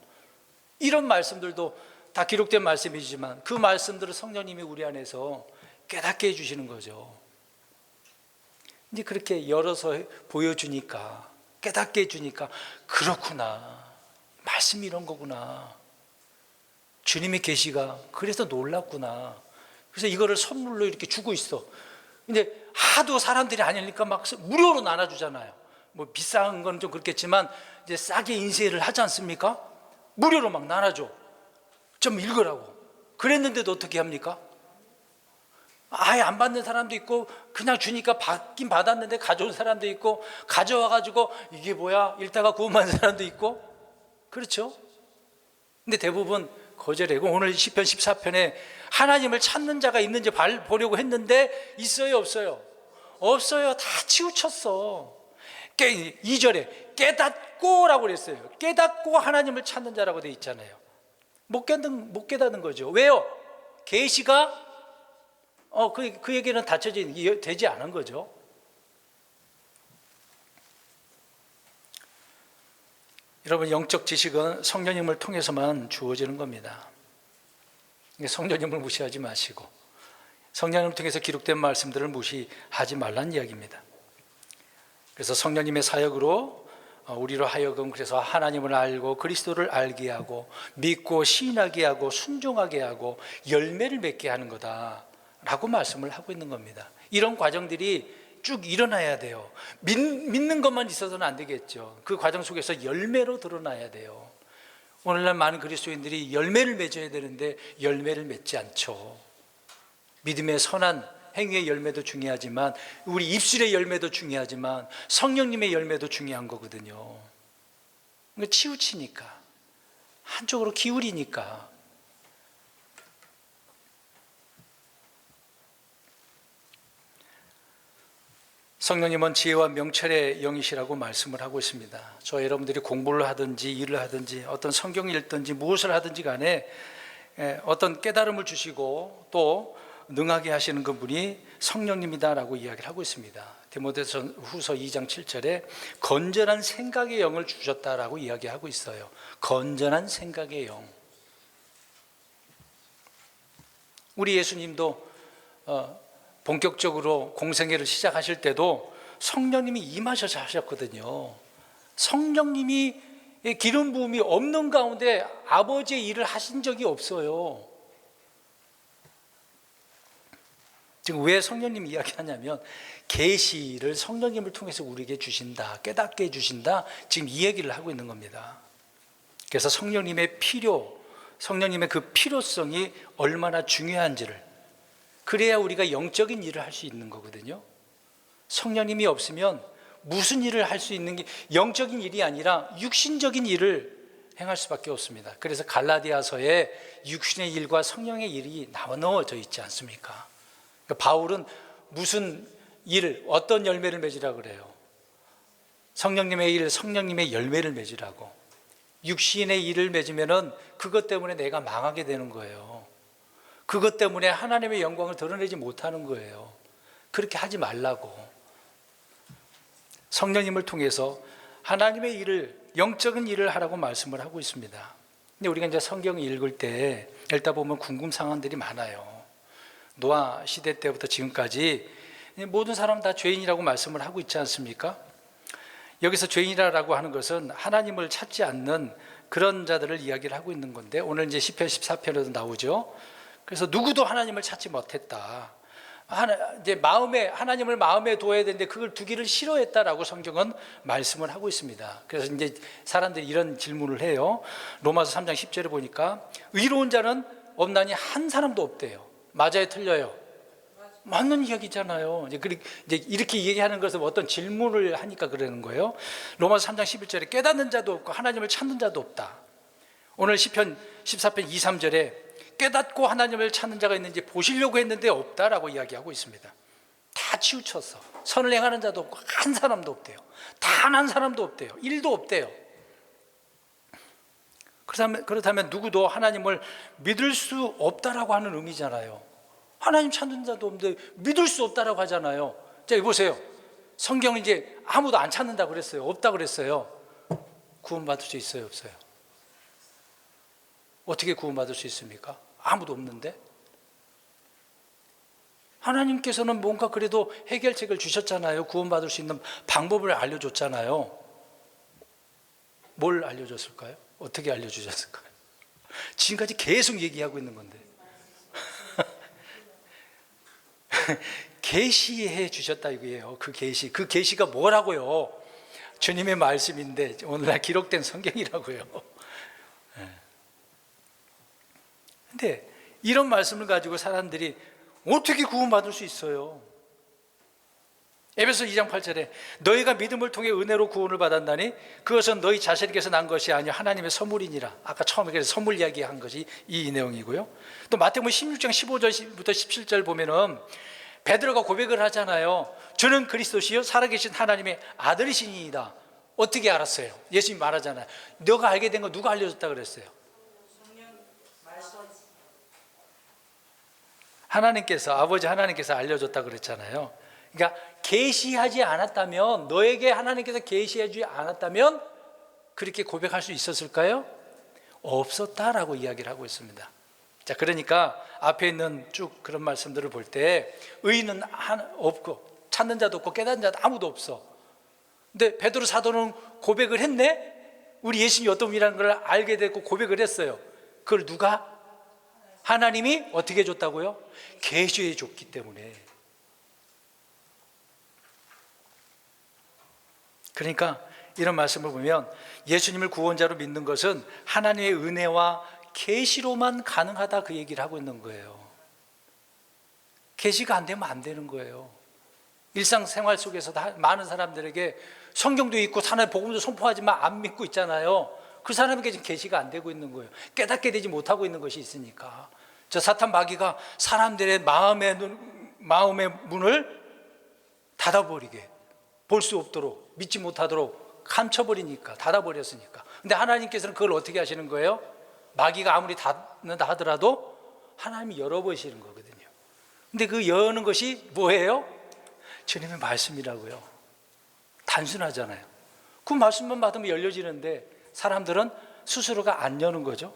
이런 말씀들도 다 기록된 말씀이지만 그 말씀들을 성령님이 우리 안에서 깨닫게 해주시는 거죠. 이제 그렇게 열어서 보여주니까, 깨닫게 해주니까, 그렇구나, 말씀이 이런 거구나, 주님의 계시가 그래서 놀랐구나, 그래서 이거를 선물로 이렇게 주고 있어. 근데 하도 사람들이 아니니까 막 무료로 나눠주잖아요. 뭐 비싼 건 좀 그렇겠지만 이제 싸게 인쇄를 하지 않습니까? 무료로 막 나눠줘. 좀 읽으라고. 그랬는데도 어떻게 합니까? 아예 안 받는 사람도 있고, 그냥 주니까 받긴 받았는데 가져온 사람도 있고, 가져와가지고 이게 뭐야 읽다가 구원받는 사람도 있고, 그렇죠? 근데 대부분 거절하고, 오늘 시편 14편에 하나님을 찾는 자가 있는지 보려고 했는데 있어요, 없어요? 없어요. 다 치우쳤어. 2절에 깨닫고 라고 그랬어요. 깨닫고 하나님을 찾는 자라고 돼 있잖아요. 못 깨닫는 거죠. 왜요? 계시가 그에게는 되지 않은 거죠. 여러분, 영적 지식은 성령님을 통해서만 주어지는 겁니다. 성령님을 무시하지 마시고 성령님을 통해서 기록된 말씀들을 무시하지 말라는 이야기입니다. 그래서 성령님의 사역으로 우리로 하여금 그래서 하나님을 알고 그리스도를 알게 하고 믿고 시인하게 하고 순종하게 하고 열매를 맺게 하는 거다라고 말씀을 하고 있는 겁니다. 이런 과정들이 쭉 일어나야 돼요. 믿는 것만 있어서는 안 되겠죠. 그 과정 속에서 열매로 드러나야 돼요. 오늘날 많은 그리스도인들이 열매를 맺어야 되는데 열매를 맺지 않죠. 믿음의 선한 행위의 열매도 중요하지만 우리 입술의 열매도 중요하지만 성령님의 열매도 중요한 거거든요. 치우치니까, 한쪽으로 기울이니까. 성령님은 지혜와 명철의 영이시라고 말씀을 하고 있습니다. 저 여러분들이 공부를 하든지 일을 하든지 어떤 성경을 읽든지 무엇을 하든지 간에 어떤 깨달음을 주시고 또 능하게 하시는 그분이 성령님이다라고 이야기를 하고 있습니다. 디모데후서 2장 7절에 건전한 생각의 영을 주셨다라고 이야기하고 있어요. 건전한 생각의 영. 우리 예수님도 본격적으로 공생애를 시작하실 때도 성령님이 임하셔서 하셨거든요. 성령님이 기름 부음이 없는 가운데 아버지의 일을 하신 적이 없어요. 지금 왜 성령님 이야기하냐면 계시를 성령님을 통해서 우리에게 주신다, 깨닫게 해주신다, 지금 이 얘기를 하고 있는 겁니다. 그래서 성령님의 그 필요성이 얼마나 중요한지를, 그래야 우리가 영적인 일을 할 수 있는 거거든요. 성령님이 없으면 무슨 일을 할 수 있는 게 영적인 일이 아니라 육신적인 일을 행할 수밖에 없습니다. 그래서 갈라디아서에 육신의 일과 성령의 일이 나눠져 있지 않습니까? 그러니까 바울은 무슨 일, 어떤 열매를 맺으라고 그래요? 성령님의 일, 성령님의 열매를 맺으라고. 육신의 일을 맺으면은 그것 때문에 내가 망하게 되는 거예요. 그것 때문에 하나님의 영광을 드러내지 못하는 거예요. 그렇게 하지 말라고. 성령님을 통해서 하나님의 일을, 영적인 일을 하라고 말씀을 하고 있습니다. 근데 우리가 이제 성경을 읽을 때 읽다 보면 궁금사항들이 많아요. 노아 시대 때부터 지금까지 모든 사람 다 죄인이라고 말씀을 하고 있지 않습니까? 여기서 죄인이라고 하는 것은 하나님을 찾지 않는 그런 자들을 이야기를 하고 있는 건데, 오늘 이제 시편 14편에도 나오죠. 그래서 누구도 하나님을 찾지 못했다. 이제 하나님을 마음에 두어야 되는데 그걸 두기를 싫어했다라고 성경은 말씀을 하고 있습니다. 그래서 이제 사람들이 이런 질문을 해요. 로마서 3장 10절에 보니까 의로운 자는 없나니 한 사람도 없대요. 맞아요, 틀려요? 맞는 이야기잖아요. 이제 이렇게 얘기하는 것은 어떤 질문을 하니까 그러는 거예요. 로마서 3장 11절에 깨닫는 자도 없고 하나님을 찾는 자도 없다. 오늘 시편 14편 2, 3절에 깨닫고 하나님을 찾는 자가 있는지 보시려고 했는데 없다라고 이야기하고 있습니다. 다 치우쳤어. 선을 행하는 자도 없고 한 사람도 없대요. 단 한 사람도 없대요. 1도 없대요. 그렇다면 누구도 하나님을 믿을 수 없다라고 하는 의미잖아요. 하나님 찾는 자도 없는데 믿을 수 없다라고 하잖아요. 자, 보세요. 성경은 이제 아무도 안 찾는다 그랬어요. 없다 그랬어요. 구원받을 수 있어요, 없어요? 어떻게 구원받을 수 있습니까? 아무도 없는데. 하나님께서는 뭔가 그래도 해결책을 주셨잖아요. 구원받을 수 있는 방법을 알려줬잖아요. 뭘 알려줬을까요? 어떻게 알려주셨을까요? 지금까지 계속 얘기하고 있는 건데. 계시해 주셨다 이거예요. 그 계시가 뭐라고요? 주님의 말씀인데 오늘날 기록된 성경이라고요. 근데 이런 말씀을 가지고 사람들이 어떻게 구원받을 수 있어요? 에베소 2장 8절에 너희가 믿음을 통해 은혜로 구원을 받았나니 그것은 너희 자신에게서 난 것이 아니요 하나님의 선물이니라. 아까 처음에 그래서 선물 이야기한 것이 이 내용이고요. 또 마태복음 16장 15절부터 17절 보면은 베드로가 고백을 하잖아요. 주는 그리스도시요 살아계신 하나님의 아들이시니이다. 어떻게 알았어요? 예수님이 말하잖아요. 너가 알게 된 거 누가 알려줬다 그랬어요? 하나님께서, 아버지 하나님께서 알려줬다 그랬잖아요. 그러니까 계시하지 않았다면, 너에게 하나님께서 계시하지 않았다면 그렇게 고백할 수 있었을까요? 없었다라고 이야기를 하고 있습니다. 자, 그러니까 앞에 있는 쭉 그런 말씀들을 볼 때 의인은 없고 찾는 자도 없고 깨닫는 자도 아무도 없어. 근데 베드로 사도는 고백을 했네? 우리 예수님이 어떤 분이라는 걸 알게 됐고 고백을 했어요. 그걸 누가? 하나님이 어떻게 해줬다고요? 계시해 줬기 때문에. 그러니까 이런 말씀을 보면 예수님을 구원자로 믿는 것은 하나님의 은혜와 계시로만 가능하다 그 얘기를 하고 있는 거예요. 계시가 안 되면 안 되는 거예요. 일상생활 속에서 많은 사람들에게 성경도 읽고 하나님의 복음도 선포하지만 안 믿고 있잖아요. 그 사람에게 지금 계시가 안 되고 있는 거예요. 깨닫게 되지 못하고 있는 것이 있으니까. 저 사탄 마귀가 사람들의 마음의 문을 닫아버리게, 볼 수 없도록, 믿지 못하도록 감춰버리니까, 닫아버렸으니까. 근데 하나님께서는 그걸 어떻게 하시는 거예요? 마귀가 아무리 닫는다 하더라도 하나님이 열어보시는 거거든요. 근데 그 여는 것이 뭐예요? 주님의 말씀이라고요. 단순하잖아요. 그 말씀만 받으면 열려지는데 사람들은 스스로가 안 여는 거죠.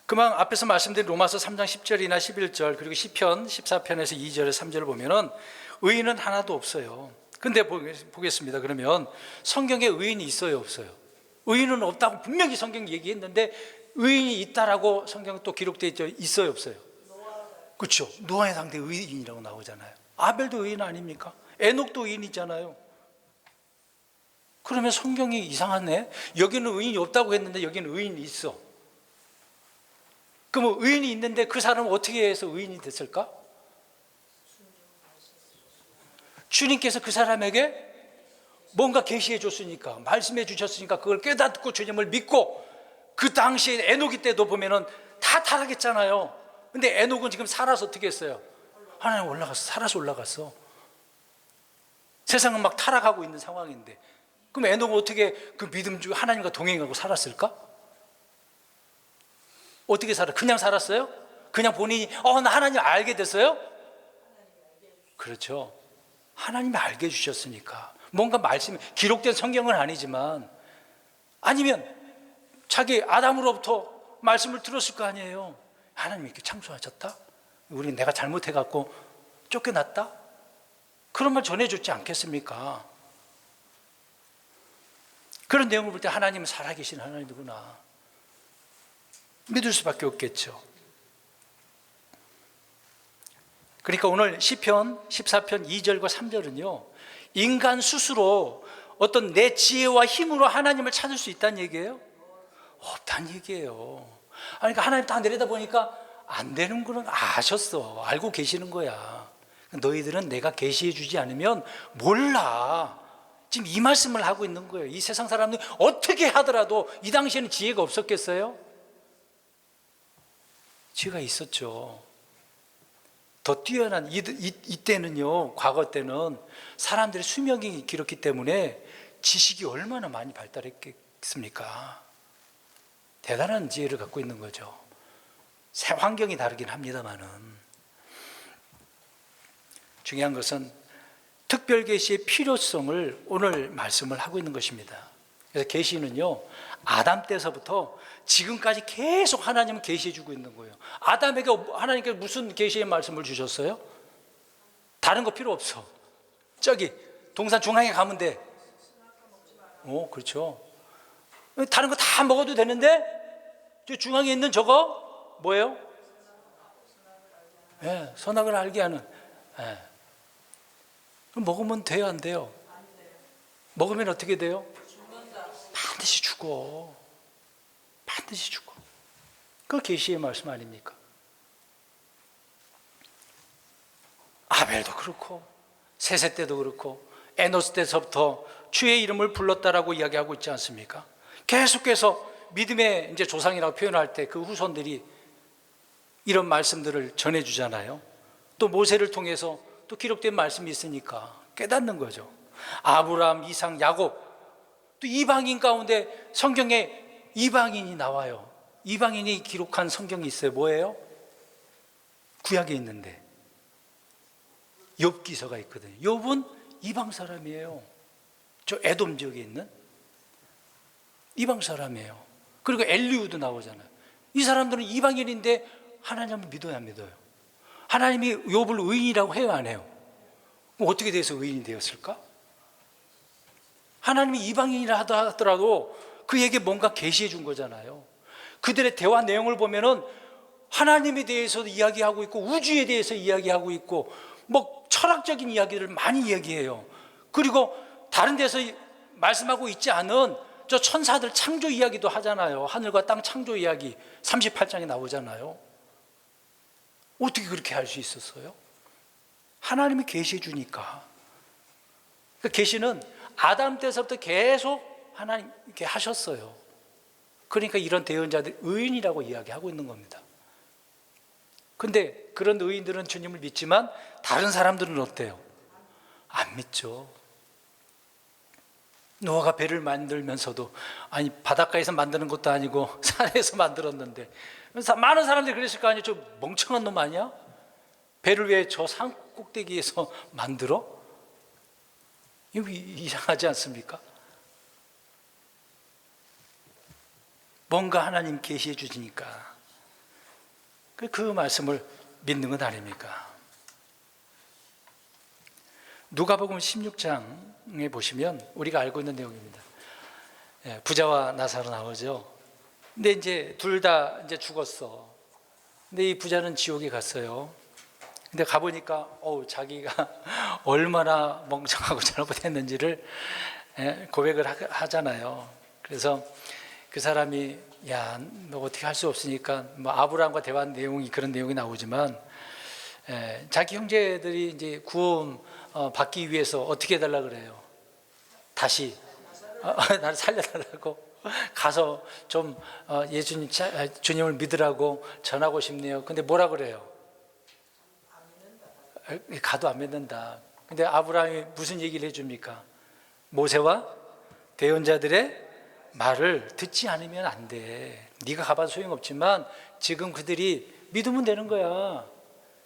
그만 앞에서 말씀드린 로마서 3장 10절이나 11절 그리고 시편 14편에서 2절에서 3절을 보면은 의인은 하나도 없어요. 근데 보겠습니다. 그러면 성경에 의인이 있어요, 없어요? 의인은 없다고 분명히 성경이 얘기했는데 의인이 있다라고 성경에 또 기록되어 있죠. 있어요, 없어요? 그렇죠. 노아의 당대 의인이라고 나오잖아요. 아벨도 의인 아닙니까? 에녹도 의인이잖아요. 그러면 성경이 이상하네. 여기는 의인이 없다고 했는데 여기는 의인이 있어. 그럼 의인이 있는데 그 사람은 어떻게 해서 의인이 됐을까? 주님께서 그 사람에게 뭔가 계시해 줬으니까, 말씀해 주셨으니까 그걸 깨닫고 주님을 믿고, 그 당시에 에녹이 때도 보면은 다 타락했잖아요. 근데 에녹은 지금 살아서 어떻게 했어요? 하나님 올라갔어. 살아서 올라갔어. 세상은 막 타락하고 있는 상황인데, 그럼 에녹은 어떻게 그 믿음 중 하나님과 동행하고 살았을까? 어떻게 살아? 그냥 살았어요? 그냥 본인이 나 하나님 알게 됐어요? 그렇죠. 하나님이 알게 해주셨으니까. 뭔가 말씀, 기록된 성경은 아니지만, 아니면 자기 아담으로부터 말씀을 들었을 거 아니에요. 하나님이 이렇게 창조하셨다? 우리 내가 잘못해갖고 쫓겨났다? 그런 말 전해줬지 않겠습니까? 그런 내용을 볼 때 하나님은 살아계신 하나님이구나 믿을 수밖에 없겠죠. 그러니까 오늘 시편 14편 2절과 3절은요, 인간 스스로 어떤 내 지혜와 힘으로 하나님을 찾을 수 있다는 얘기예요? 없다는 얘기예요. 그러니까 하나님 다 내려다 보니까 안 되는 거는 아셨어. 알고 계시는 거야. 너희들은 내가 계시해 주지 않으면 몰라. 지금 이 말씀을 하고 있는 거예요. 이 세상 사람들 어떻게 하더라도 이 당시에는 지혜가 없었겠어요? 지혜가 있었죠. 더 뛰어난 이때는요, 과거 때는 사람들의 수명이 길었기 때문에 지식이 얼마나 많이 발달했겠습니까? 대단한 지혜를 갖고 있는 거죠. 환경이 다르긴 합니다만은. 중요한 것은 특별 계시의 필요성을 오늘 말씀을 하고 있는 것입니다. 그래서 계시는요, 아담 때서부터 지금까지 계속 하나님은 계시해 주고 있는 거예요. 아담에게 하나님께서 무슨 계시의 말씀을 주셨어요? 다른 거 필요 없어. 저기 동산 중앙에 가면 돼. 그렇죠. 다른 거 다 먹어도 되는데 저 중앙에 있는 저거 뭐예요? 선악을 알게 하는. 그럼 먹으면 돼요, 안 돼요? 먹으면 어떻게 돼요? 반드시 죽어. 반드시 죽어. 그 계시의 말씀 아닙니까? 아벨도 그렇고 세세 때도 그렇고 에노스 때서부터 주의 이름을 불렀다라고 이야기하고 있지 않습니까? 계속해서 믿음의 이제 조상이라고 표현할 때 그 후손들이 이런 말씀들을 전해주잖아요. 또 모세를 통해서 또 기록된 말씀이 있으니까 깨닫는 거죠. 아브라함, 이삭, 야곱, 또 이방인 가운데 성경에 이방인이 나와요. 이방인이 기록한 성경이 있어요. 뭐예요? 구약에 있는데 욥기서가 있거든요. 욥은 이방 사람이에요. 저 에돔 지역에 있는 이방 사람이에요. 그리고 엘리후도 나오잖아요. 이 사람들은 이방인인데 하나님을 믿어야 믿어요. 하나님이 욥을 의인이라고 해요, 안 해요? 그럼 어떻게 돼서 의인이 되었을까? 하나님이 이방인이라 하더라도 그에게 뭔가 계시해 준 거잖아요. 그들의 대화 내용을 보면은 하나님에 대해서 이야기하고 있고 우주에 대해서 이야기하고 있고 뭐 철학적인 이야기를 많이 이야기해요. 그리고 다른 데서 말씀하고 있지 않은 저 천사들 창조 이야기도 하잖아요. 하늘과 땅 창조 이야기 38장에 나오잖아요. 어떻게 그렇게 할 수 있었어요? 하나님이 계시해 주니까. 그 계시는 아담 때서부터 계속 하나님 이렇게 하셨어요. 그러니까 이런 대언자들 의인이라고 이야기하고 있는 겁니다. 근데 그런 의인들은 주님을 믿지만 다른 사람들은 어때요? 안 믿죠. 노아가 배를 만들면서도 아니 바닷가에서 만드는 것도 아니고 산에서 만들었는데 많은 사람들이 그랬을 거 아니에요. 저 멍청한 놈 아니야? 배를 왜 저 산 꼭대기에서 만들어? 이거 이상하지 않습니까? 뭔가 하나님 계시해 주시니까 그 말씀을 믿는 것 아닙니까? 누가복음 16장에 보시면 우리가 알고 있는 내용입니다. 부자와 나사로 나오죠. 근데 이제 둘 다 이제 죽었어. 근데 이 부자는 지옥에 갔어요. 근데 가보니까 자기가 얼마나 멍청하고 잘못했는지를 고백을 하잖아요. 그래서 그 사람이 야, 너 어떻게 할 수 없으니까 뭐 아브라함과 대화한 내용이 그런 내용이 나오지만 자기 형제들이 이제 구원 받기 위해서 어떻게 해달라 그래요? 다시 나를 살려달라고 가서 좀 예수님 주님을 믿으라고 전하고 싶네요. 근데 뭐라 그래요? 가도 안 믿는다. 근데 아브라함이 무슨 얘기를 해줍니까? 모세와 대언자들의 말을 듣지 않으면 안 돼. 네가 가봐도 소용없지만 지금 그들이 믿으면 되는 거야.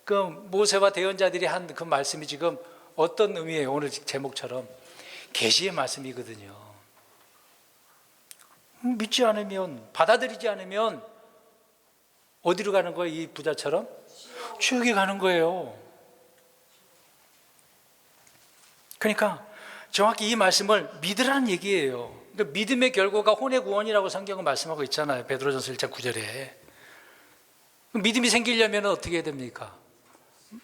그 모세와 대언자들이 한 그 말씀이 지금 어떤 의미예요? 오늘 제목처럼 계시의 말씀이거든요. 믿지 않으면, 받아들이지 않으면 어디로 가는 거예요? 이 부자처럼 지옥에 가는 거예요. 그러니까 정확히 이 말씀을 믿으라는 얘기예요. 그러니까 믿음의 결과가 혼의 구원이라고 성경은 말씀하고 있잖아요. 베드로전서 1장 9절에. 믿음이 생기려면 어떻게 해야 됩니까?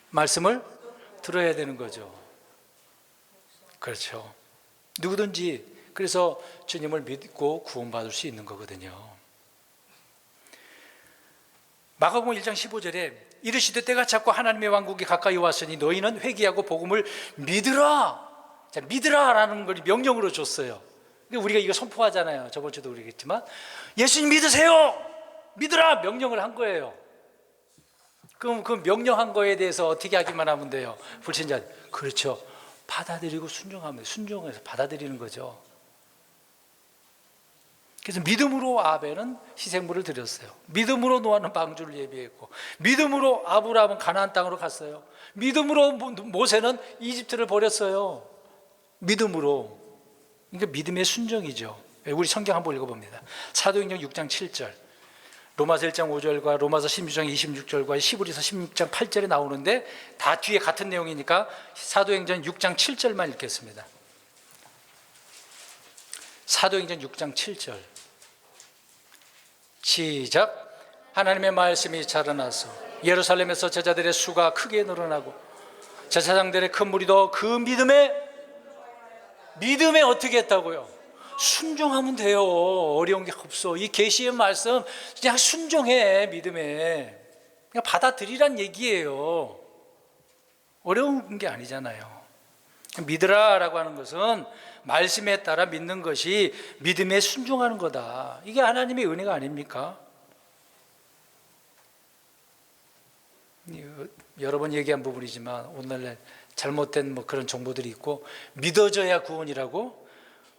말씀을 들어야 되는 거죠. 그렇죠. 누구든지 그래서 주님을 믿고 구원받을 수 있는 거거든요. 마가복음 1장 15절에 이르시되 때가 찼고 하나님의 왕국이 가까이 왔으니 너희는 회개하고 복음을 믿으라. 자, 믿으라라는 걸 명령으로 줬어요. 우리가 이거 선포하잖아요. 저번 주도 그러겠지만 예수님 믿으세요. 믿으라 명령을 한 거예요. 그럼 그 명령한 거에 대해서 어떻게 하기만 하면 돼요? 불신자. 그렇죠. 받아들이고 순종하면 순종해서 받아들이는 거죠. 그래서 믿음으로 아벨은 희생물을 드렸어요. 믿음으로 노아는 방주를 예비했고, 믿음으로 아브라함은 가나안 땅으로 갔어요. 믿음으로 모세는 이집트를 버렸어요. 믿음으로. 그러니까 믿음의 순종이죠. 우리 성경 한번 읽어봅니다. 사도행전 6장 7절, 로마서 1장 5절과 로마서 16장 26절과 히브리서 16장 8절에 나오는데 다 뒤에 같은 내용이니까 사도행전 6장 7절만 읽겠습니다. 사도행전 6장 7절 시작. 하나님의 말씀이 자라나서 예루살렘에서 제자들의 수가 크게 늘어나고 제사장들의 큰 무리도 그 믿음에 어떻게 했다고요? 순종하면 돼요. 어려운 게 없어. 이 계시의 말씀 그냥 순종해. 믿음에 그냥 받아들이란 얘기예요. 어려운 게 아니잖아요. 믿으라라고 하는 것은 말씀에 따라 믿는 것이 믿음에 순종하는 거다. 이게 하나님의 은혜가 아닙니까? 여러 번 얘기한 부분이지만 오늘날 잘못된 그런 정보들이 있고, 믿어져야 구원이라고?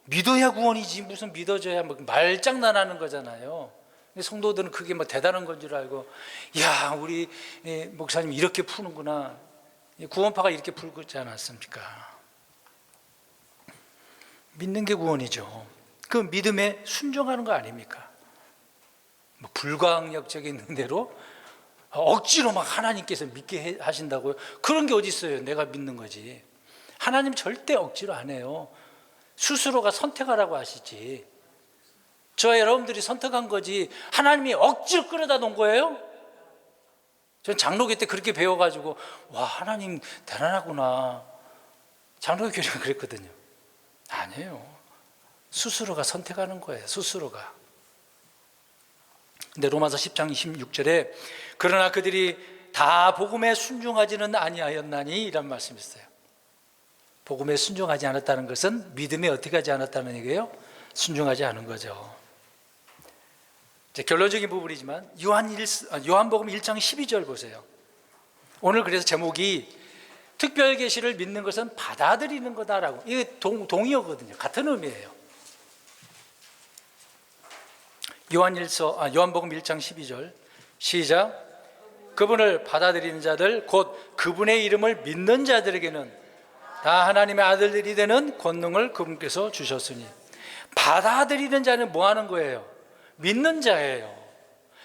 믿어야 구원이지 무슨 믿어져야 말장난하는 거잖아요. 성도들은 그게 대단한 건 줄 알고, 야, 우리 목사님 이렇게 푸는구나. 구원파가 이렇게 풀고 있지 않았습니까? 믿는 게 구원이죠. 그 믿음에 순종하는 거 아닙니까? 불가항력적인 대로 억지로 하나님께서 믿게 하신다고요? 그런 게 어디 있어요? 내가 믿는 거지. 하나님 절대 억지로 안 해요. 스스로가 선택하라고 하시지. 저 여러분들이 선택한 거지 하나님이 억지로 끌어다 놓은 거예요? 전 장로교 때 그렇게 배워가지고, 와, 하나님 대단하구나. 장로교 교리가 그랬거든요. 아니에요. 스스로가 선택하는 거예요. 스스로가. 근데 로마서 10장 26절에 그러나 그들이 다 복음에 순종하지는 아니하였나니 이란 말씀이 있어요. 복음에 순종하지 않았다는 것은 믿음에 어떻게 하지 않았다는 얘기예요? 순종하지 않은 거죠. 이제 결론적인 부분이지만 요한복음 1장 12절 보세요. 오늘 그래서 제목이 특별 계시를 믿는 것은 받아들이는 거다라고. 이게 동의어거든요. 같은 의미예요. 요한복음 1장 12절 시작. 그분을 받아들이는 자들 곧 그분의 이름을 믿는 자들에게는 다 하나님의 아들들이 되는 권능을 그분께서 주셨으니. 받아들이는 자는 뭐 하는 거예요? 믿는 자예요.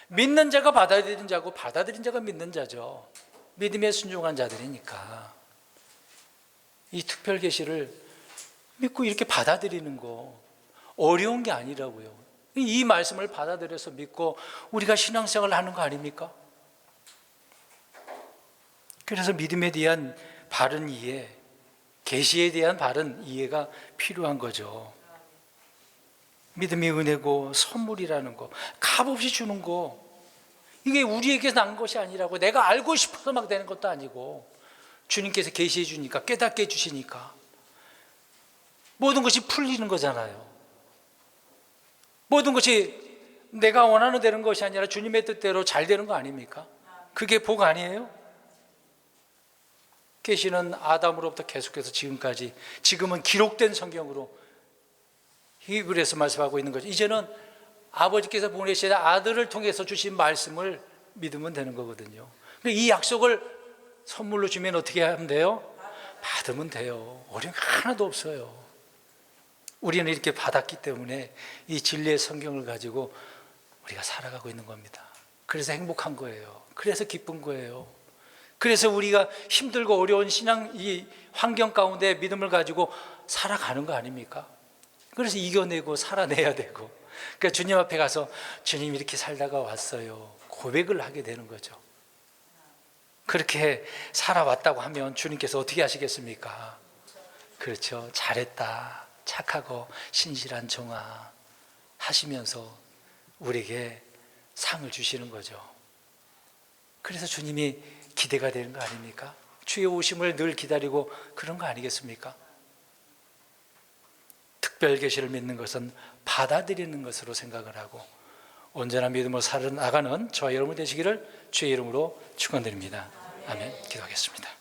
믿는 자가 받아들이는 자고 받아들인 자가 믿는 자죠. 믿음에 순종한 자들이니까. 이 특별 계시를 믿고 이렇게 받아들이는 거 어려운 게 아니라고요. 이 말씀을 받아들여서 믿고 우리가 신앙생활을 하는 거 아닙니까? 그래서 믿음에 대한 바른 이해, 계시에 대한 바른 이해가 필요한 거죠. 믿음이 은혜고 선물이라는 거, 값없이 주는 거, 이게 우리에게 난 것이 아니라고. 내가 알고 싶어서 막 되는 것도 아니고 주님께서 계시해 주니까, 깨닫게 해주시니까 모든 것이 풀리는 거잖아요. 모든 것이 내가 원하는 되는 것이 아니라 주님의 뜻대로 잘 되는 거 아닙니까? 그게 복 아니에요? 계시는 아담으로부터 계속해서 지금까지, 지금은 기록된 성경으로 히브리서 말씀하고 있는 거죠. 이제는 아버지께서 보내신 아들을 통해서 주신 말씀을 믿으면 되는 거거든요. 이 약속을 선물로 주면 어떻게 하면 돼요? 받으면 돼요. 어려운 게 하나도 없어요. 우리는 이렇게 받았기 때문에 이 진리의 성경을 가지고 우리가 살아가고 있는 겁니다. 그래서 행복한 거예요. 그래서 기쁜 거예요. 그래서 우리가 힘들고 어려운 신앙 이 환경 가운데 믿음을 가지고 살아가는 거 아닙니까? 그래서 이겨내고 살아내야 되고, 그러니까 주님 앞에 가서 주님 이렇게 살다가 왔어요, 고백을 하게 되는 거죠. 그렇게 살아왔다고 하면 주님께서 어떻게 하시겠습니까? 그렇죠. 잘했다, 착하고 신실한 종아 하시면서 우리에게 상을 주시는 거죠. 그래서 주님이 기대가 되는 거 아닙니까? 주의 오심을 늘 기다리고 그런 거 아니겠습니까? 특별 계시를 믿는 것은 받아들이는 것으로 생각을 하고 온전한 믿음으로 살아나가는 저와 여러분 되시기를 주의 이름으로 축원드립니다. 아멘. 기도하겠습니다.